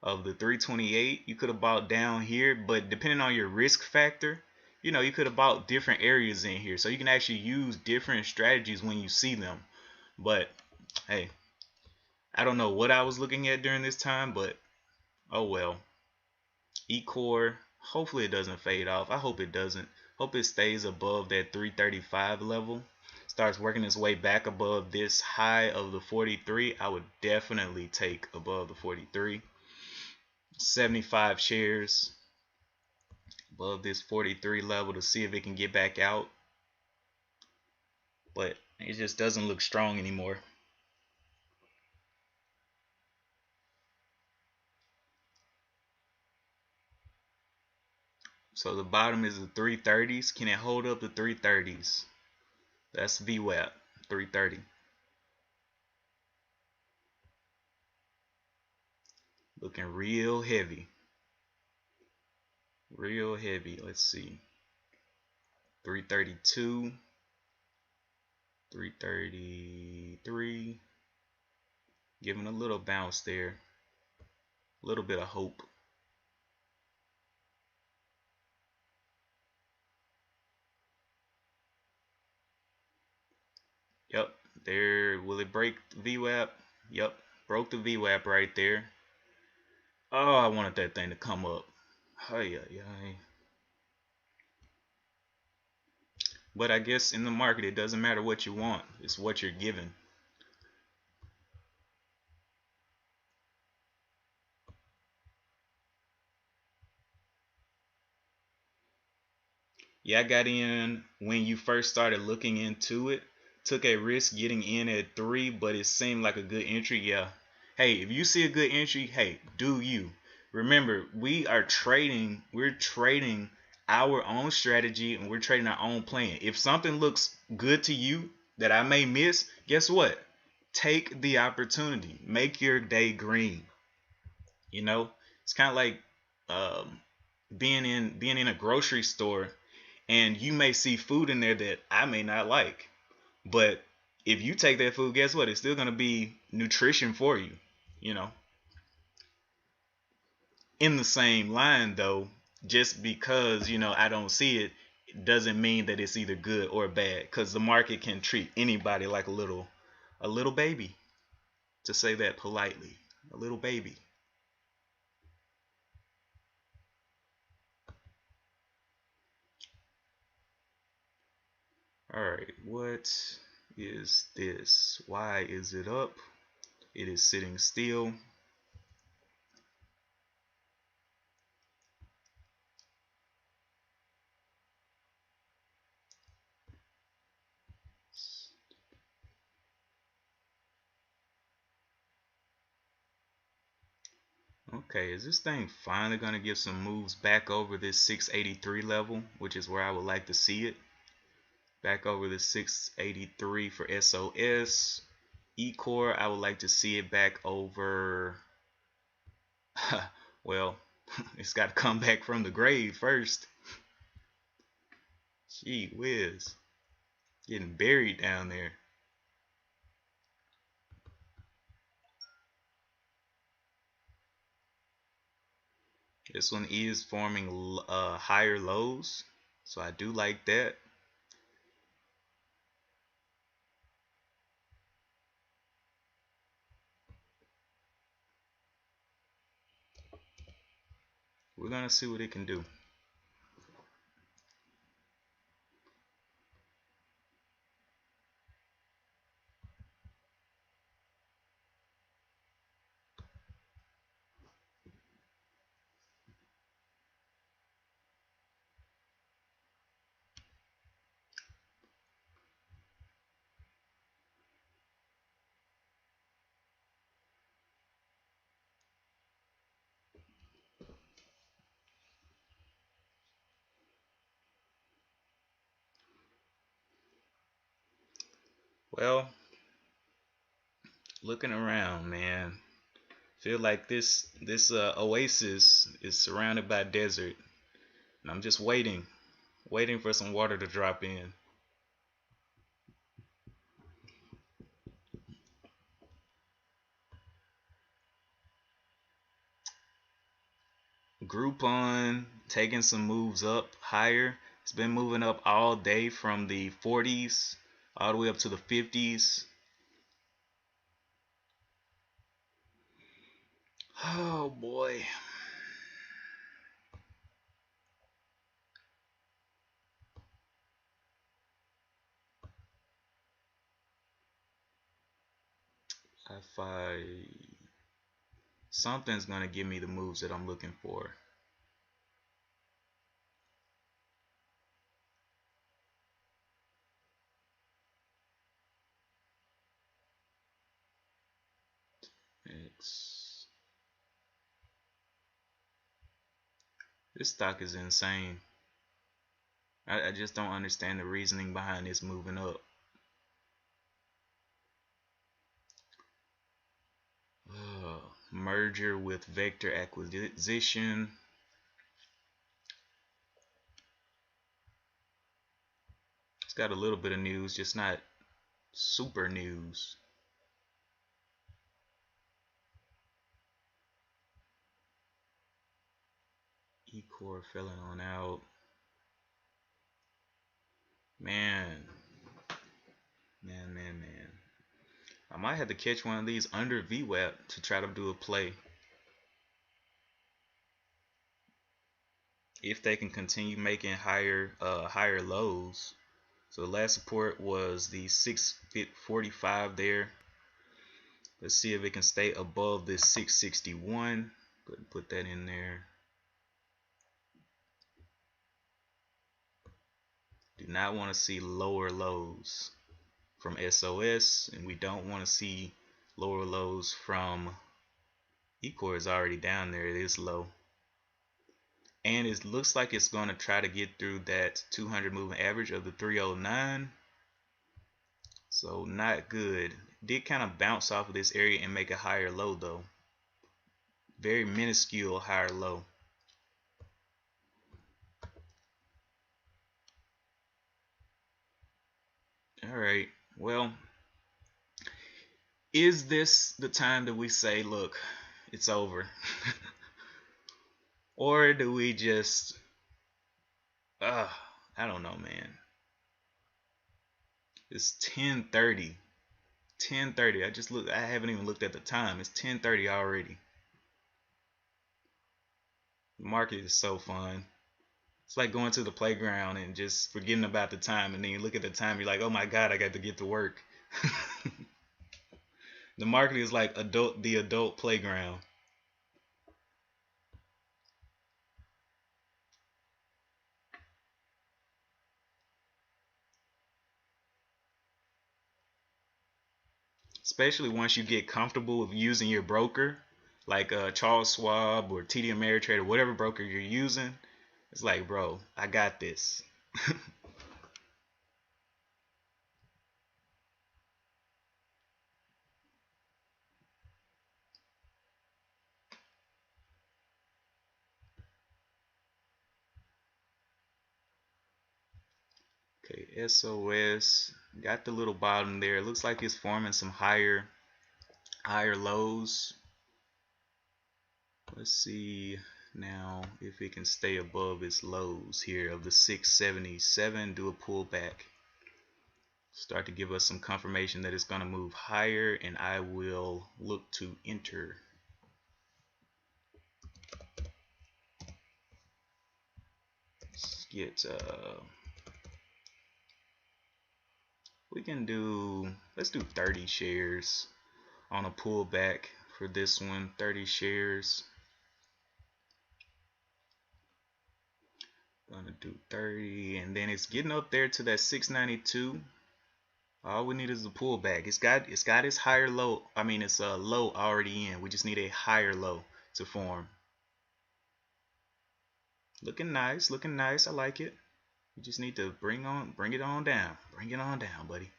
of the 328. You could have bought down here, but depending on your risk factor, you know, you could have bought different areas in here. So you can actually use different strategies when you see them. But hey, I don't know what I was looking at during this time, but oh well. E-core, hopefully it doesn't fade off. I hope it doesn't. Hope it stays above that 335 level. Starts working its way back above this high of the 43. I would definitely take above the 43. 75 shares above this 43 level to see if it can get back out. But it just doesn't look strong anymore. So the bottom is the 330s. Can it hold up the 330s? That's VWAP 330. Looking real heavy. Real heavy. Let's see. 332. 333. Giving a little bounce there. A little bit of hope. Yep. There. Will it break VWAP? Yep. Broke the VWAP right there. Oh, I wanted that thing to come up. Hey. But I guess in the market, it doesn't matter what you want. It's what you're given. Yeah, I got in when you first started looking into it. took a risk getting in at 3, but it seemed like a good entry. Yeah. Hey, if you see a good entry, hey, do you. Remember, we're trading our own strategy and we're trading our own plan. If something looks good to you that I may miss, guess what? Take the opportunity. Make your day green. You know, it's kind of like um, being in a grocery store, and you may see food in there that I may not like. But if you take that food, guess what? It's still gonna be nutrition for you. You know. In the same line though, just because I don't see it, doesn't mean that it's either good or bad. Because the market can treat anybody like a little baby, to say that politely, a little baby. All right, what is this? Why is it up? It is sitting still. Okay, is this thing finally going to give some moves back over this 683 level, which is where I would like to see it? Back over the 683 for SOS. E-core, I would like to see it back over. Well, it's got to come back from the grave first. Gee whiz. Getting buried down there. This one is forming higher lows, so I do like that. We're gonna see what it can do. Well, looking around, man, feel like this oasis is surrounded by desert, and I'm just waiting for some water to drop in. Groupon taking some moves up higher. It's been moving up all day from the 40s all the way up to the 50s. Oh boy. If something's gonna give me the moves that I'm looking for. X. This stock is insane. I just don't understand the reasoning behind this moving up. Merger with vector acquisition. It's got a little bit of news, just not super news. E-core filling on out. Man. I might have to catch one of these under VWAP to try to do a play. If they can continue making higher lows. So the last support was the 645 there. Let's see if it can stay above this 661. Go ahead and put that in there. Do not want to see lower lows from SOS, and we don't want to see lower lows from E-core. Is already down there. It is low. And it looks like it's going to try to get through that 200 moving average of the 309. So not good. Did kind of bounce off of this area and make a higher low though. Very minuscule higher low. Alright, well, is this the time that we say, look, it's over? Or do we just, I don't know, man. It's 10:30. 10:30. I haven't even looked at the time. It's 10:30 already. The market is so fun. It's like going to the playground and just forgetting about the time, and then you look at the time, you're like, oh my god, I got to get to work. The market is like the adult playground. Especially once you get comfortable with using your broker, like Charles Schwab or TD Ameritrade or whatever broker you're using. It's like, bro, I got this. Okay, SOS got the little bottom there. It looks like it's forming some higher lows. Let's see now if it can stay above its lows here of the 677. Do a pullback. Start to give us some confirmation that it's going to move higher, and I will look to enter. Let's get let's do 30 shares on a pullback for this one. 30 shares. Gonna do 30, and then it's getting up there to that 692. All we need is a pullback. It's got its higher low. I mean, it's a low already in. We just need a higher low to form. Looking nice, looking nice. I like it. You just need to bring it on down. Bring it on down, buddy.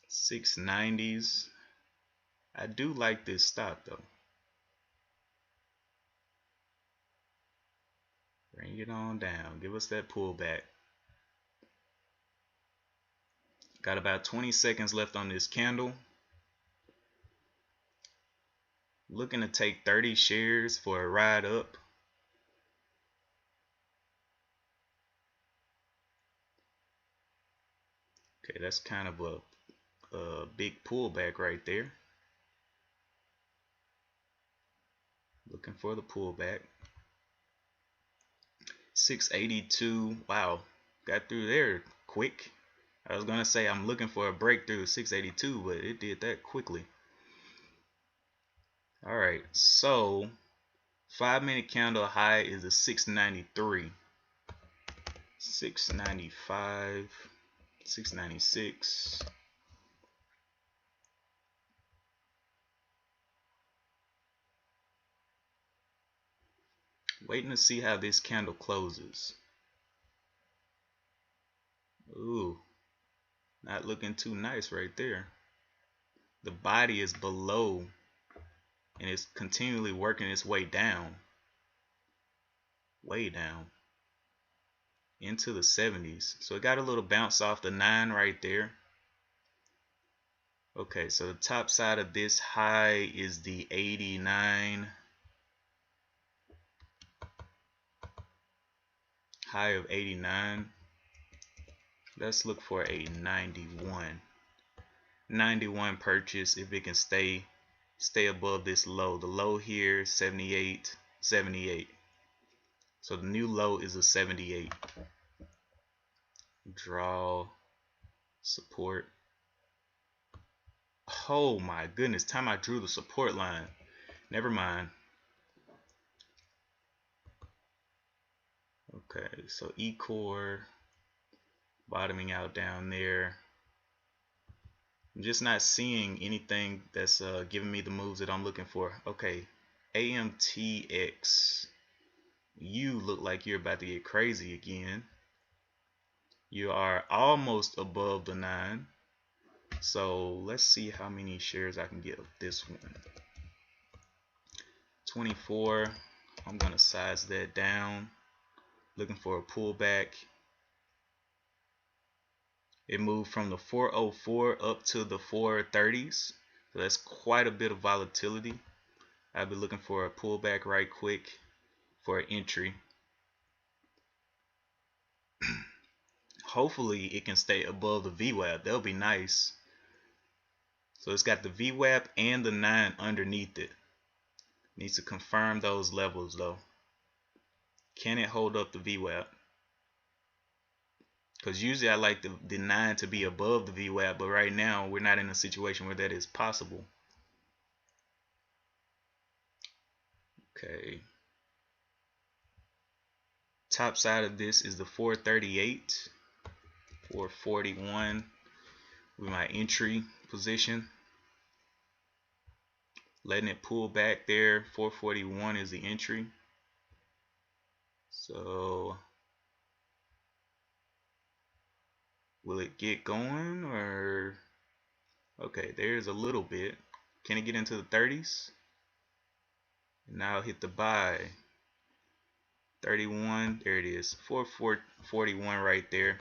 690s. I do like this stock though. Bring it on down. Give us that pullback. Got about 20 seconds left on this candle. Looking to take 30 shares for a ride up. Okay, that's kind of a big pullback right there. Looking for the pullback. 682. Wow, got through there quick. I was gonna say I'm looking for a breakthrough 682, but it did that quickly. All right, so 5-minute candle high is a 693. 695, 696. Waiting to see how this candle closes. Ooh, not looking too nice right there. The body is below, and it's continually working its way down. Way down. Into the 70s. So it got a little bounce off the 9 right there. Okay, so the top side of this high is the 89. High of 89. Let's look for a 91. 91 purchase if it can stay above this low. The low here 78, 78. So the new low is a 78. Draw support. Oh my goodness, time I drew the support line. Never mind. Okay, so E-core bottoming out down there. I'm just not seeing anything that's giving me the moves that I'm looking for. Okay, AMTX, you look like you're about to get crazy again. You are almost above the 9. So let's see how many shares I can get of this one. 24. I'm gonna size that down. Looking for a pullback. It moved from the 404 up to the 430s. So that's quite a bit of volatility. I'll be looking for a pullback right quick for an entry. Hopefully it can stay above the VWAP. That'll be nice. So it's got the VWAP and the 9 underneath it. Needs to confirm those levels though. Can it hold up the VWAP? Because usually I like the 9 to be above the VWAP, but right now we're not in a situation where that is possible. Okay. Top side of this is the 438, 441 with my entry position. Letting it pull back there. 441 is the entry. So will it get going or okay, there's a little bit. Can it get into the 30s? Now I'll hit the buy. 31, there it is. 441 right there.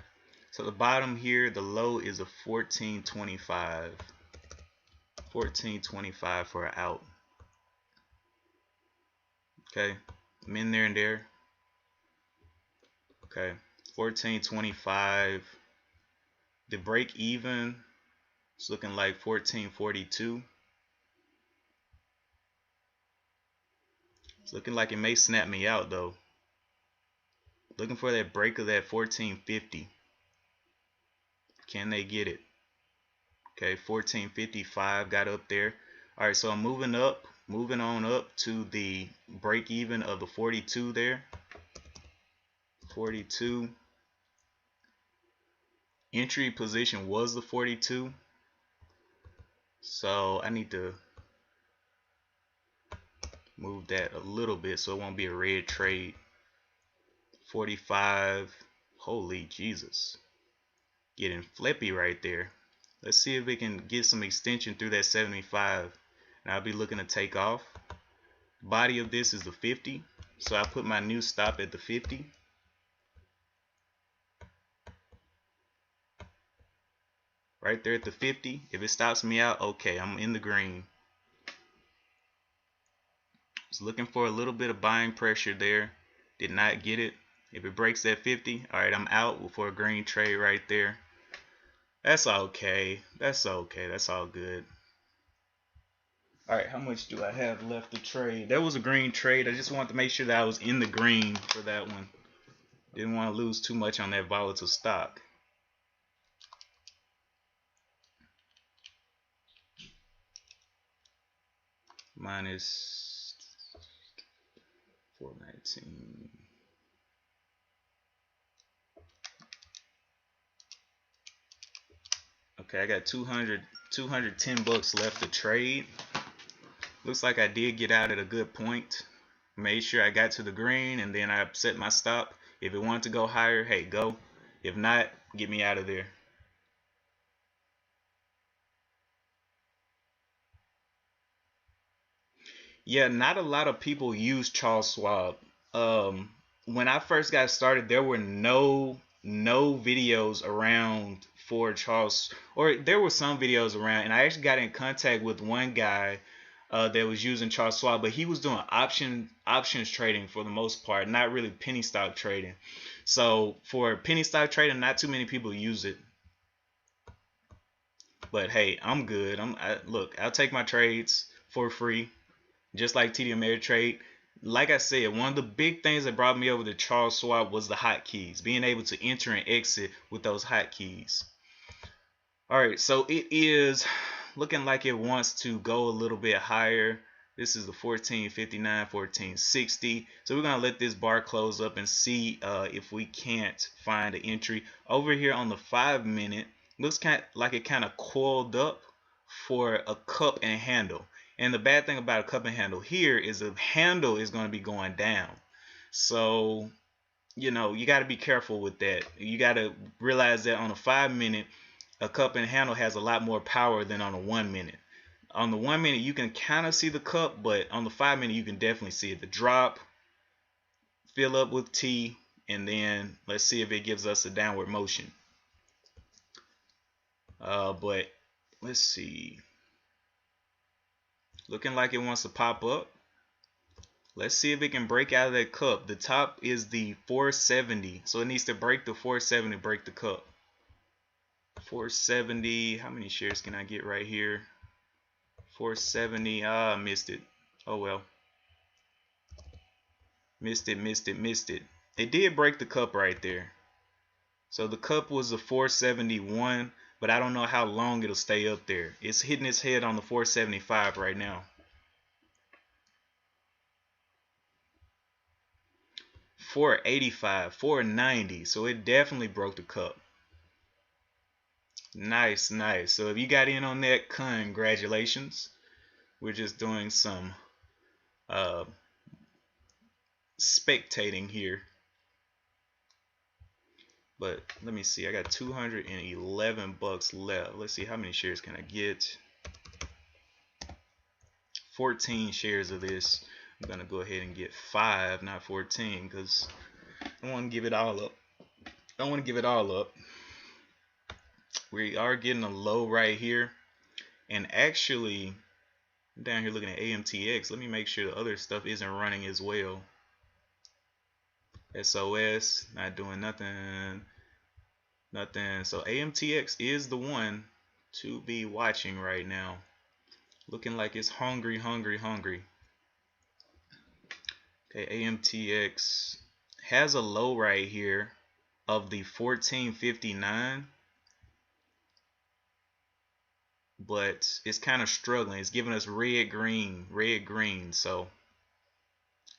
So the bottom here, the low is a 1425. 1425 for an out. Okay, I'm in there and there. Okay, 1425. The break even is looking like 1442. It's looking like it may snap me out though. Looking for that break of that 1450. Can they get it? Okay, 1455 got up there. All right, so I'm moving on up to the break even of the 42 there. 42. Entry position was the 42. So I need to move that a little bit so it won't be a red trade. 45. Holy Jesus. Getting flippy right there. Let's see if we can get some extension through that 75. And I'll be looking to take off. Body of this is the 50. So I put my new stop at the 50. Right there at the 50. If it stops me out, okay, I'm in the green. Just looking for a little bit of buying pressure there. Did not get it. If it breaks that 50, all right, I'm out for a green trade right there. That's okay. That's okay. That's all good. All right, how much do I have left to trade? That was a green trade. I just wanted to make sure that I was in the green for that one. Didn't want to lose too much on that volatile stock. Minus 419. Okay, I got 210 bucks left to trade. Looks like I did get out at a good point. Made sure I got to the green and then I set my stop. If it wanted to go higher, hey, go. If not, get me out of there. Yeah, not a lot of people use Charles Schwab. When I first got started, there were no videos around for Charles, or there were some videos around, and I actually got in contact with one guy that was using Charles Schwab, but he was doing options trading for the most part, not really penny stock trading. So for penny stock trading, not too many people use it. But hey, I'm good. Look, I'll take my trades for free, just like TD Ameritrade. Like I said, one of the big things that brought me over to Charles Schwab was the hotkeys, being able to enter and exit with those hotkeys. All right, so it is looking like it wants to go a little bit higher. This is the 1459, 1460. So we're gonna let this bar close up and see if we can't find an entry over here on the 5-minute. Looks kind of like it kind of coiled up for a cup and handle. And the bad thing about a cup and handle here is the handle is going to be going down. So you know, you got to be careful with that. You got to realize that on a 5-minute, a cup and handle has a lot more power than on a 1-minute. On the 1-minute, you can kind of see the cup, but on the 5-minute, you can definitely see it. The drop, fill up with T, and then let's see if it gives us a downward motion. But let's see. Looking like it wants to pop up. Let's see if it can break out of that cup. The top is the 470, so it needs to break the 470 to break the cup. 470, how many shares can I get right here? 470, I missed it. Oh well. Missed it. It did break the cup right there. So the cup was a 471, but I don't know how long it'll stay up there. It's hitting its head on the 475 right now. 485, 490, so it definitely broke the cup. Nice. So if you got in on that, congratulations. We're just doing some spectating here. But let me see, I got 211 bucks left. Let's see, how many shares can I get? 14 shares of this. I'm gonna go ahead and get 5, not 14, because I don't want to give it all up. We are getting a low right here, and actually I'm down here looking at AMTX. Let me make sure the other stuff isn't running as well. SOS not doing nothing. So AMTX is the one to be watching right now. Looking like it's hungry. Okay, AMTX has a low right here of the 1459, but it's kind of struggling. It's giving us red green. So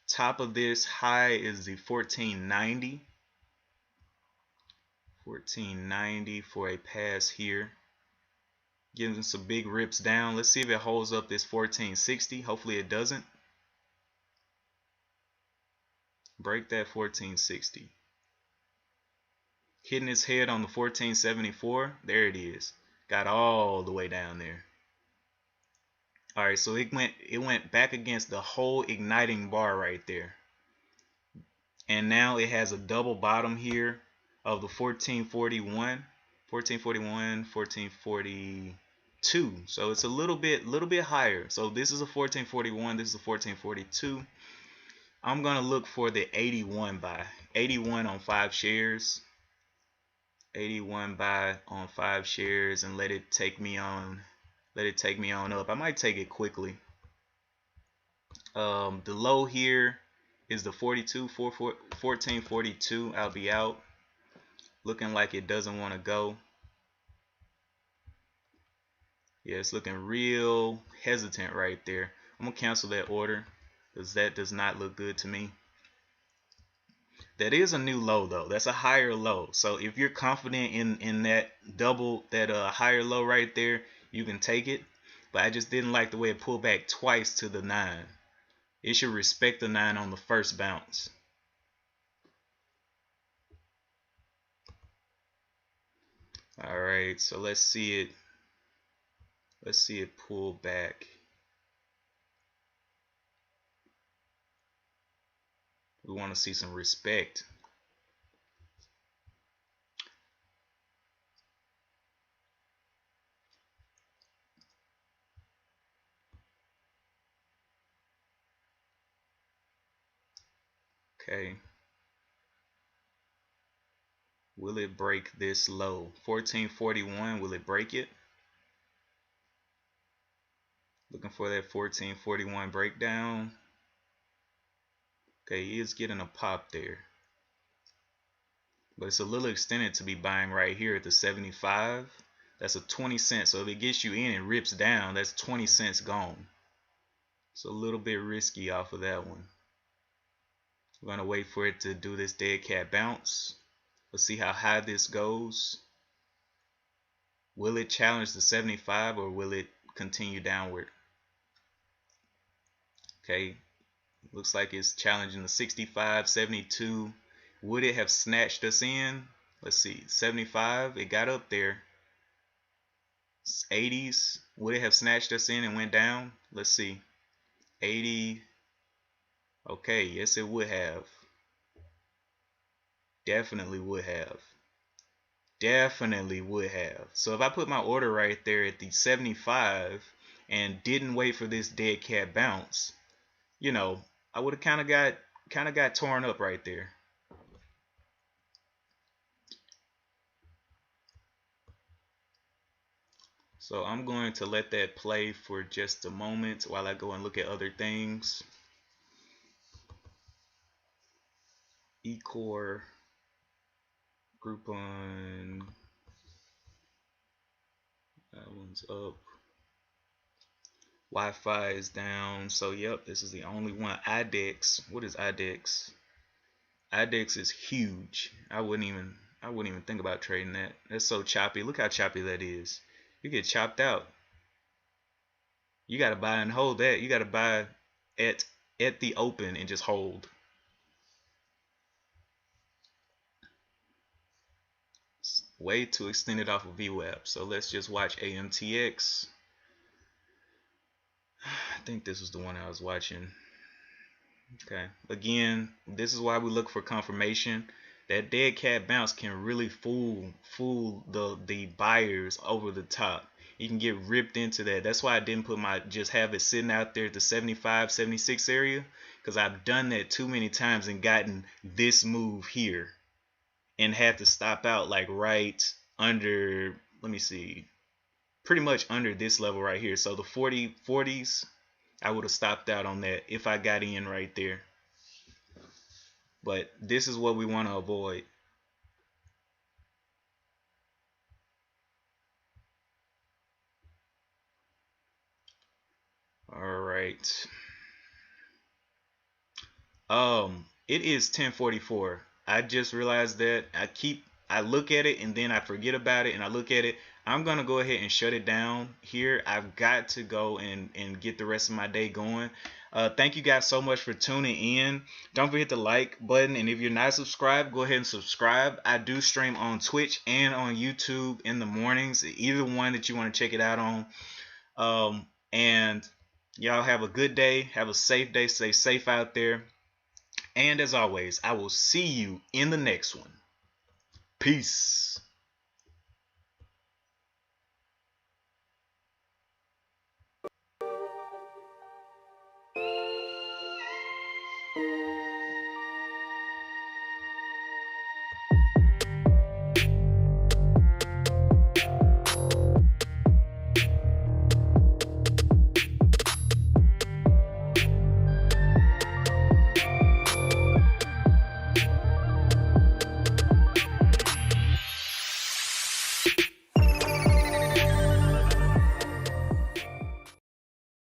top of this high is the 1490 for a pass here. Giving some big rips down. Let's see if it holds up this 1460. Hopefully it doesn't. Break that 1460. Hitting its head on the 1474. There it is. Got all the way down there. Alright, so it went back against the whole igniting bar right there. And now it has a double bottom here of the 1441, 1442. So it's a little bit higher. So this is a 1441, this is a 1442. I'm gonna look for the 81 buy. 81 on 5 shares. 81 buy on 5 shares and let it take me on. Let it take me on up. I might take it quickly. The low here is the 1442. I'll be out. Looking like it doesn't want to go. Yeah, it's looking real hesitant right there. I'm gonna cancel that order because that does not look good to me. That is a new low though. That's a higher low. So if you're confident in that higher low right there, you can take it. But I just didn't like the way it pulled back twice to the 9. It should respect the 9 on the first bounce. Alright, so let's see it. Let's see it pull back. We want to see some respect. Okay. Will it break this low? 1441, will it break it? Looking for that 1441 breakdown. Okay, he is getting a pop there. But it's a little extended to be buying right here at the 75. That's a 20 cents. So if it gets you in and rips down, that's 20 cents gone. It's a little bit risky off of that one. We're going to wait for it to do this dead cat bounce. Let's see how high this goes. Will it challenge the 75 or will it continue downward? Okay, looks like it's challenging the 65, 72. Would it have snatched us in? Let's see, 75, it got up there. 80s, would it have snatched us in and went down? Let's see, 80. Okay, yes it would have. Definitely would have. Definitely would have. So if I put my order right there at the 75 and didn't wait for this dead cat bounce, you know, I would have kind of got torn up right there. So I'm going to let that play for just a moment while I go and look at other things. Ecor, Groupon, that one's up. Wi-Fi is down. So yep, this is the only one. IDEX, what is IDEX? IDEX is huge. I wouldn't even think about trading that. That's so choppy. Look how choppy that is. You get chopped out. You gotta buy and hold that. You gotta buy at the open and just hold. It's way too extended off of VWAP. So let's just watch AMTX. I think this was the one I was watching. Okay, again, this is why we look for confirmation. That dead cat bounce can really fool the buyers over the top. You can get ripped into that. That's why I didn't put just have it sitting out there at the 75, 76 area, because I've done that too many times and gotten this move here and had to stop out like right under, let me see, pretty much under this level right here. So the 40s, I would have stopped out on that if I got in right there. But this is what we want to avoid. All right. It is 10:44. I just realized that I look at it and then I forget about it and I look at it. I'm gonna go ahead and shut it down here. I've got to go and get the rest of my day going. Thank you guys so much for tuning in. Don't forget the like button, and if you're not subscribed, go ahead and subscribe. I do stream on Twitch and on YouTube in the mornings, either one that you want to check it out on. And y'all have a good day, have a safe day, stay safe out there, and as always, I will see you in the next one. Peace.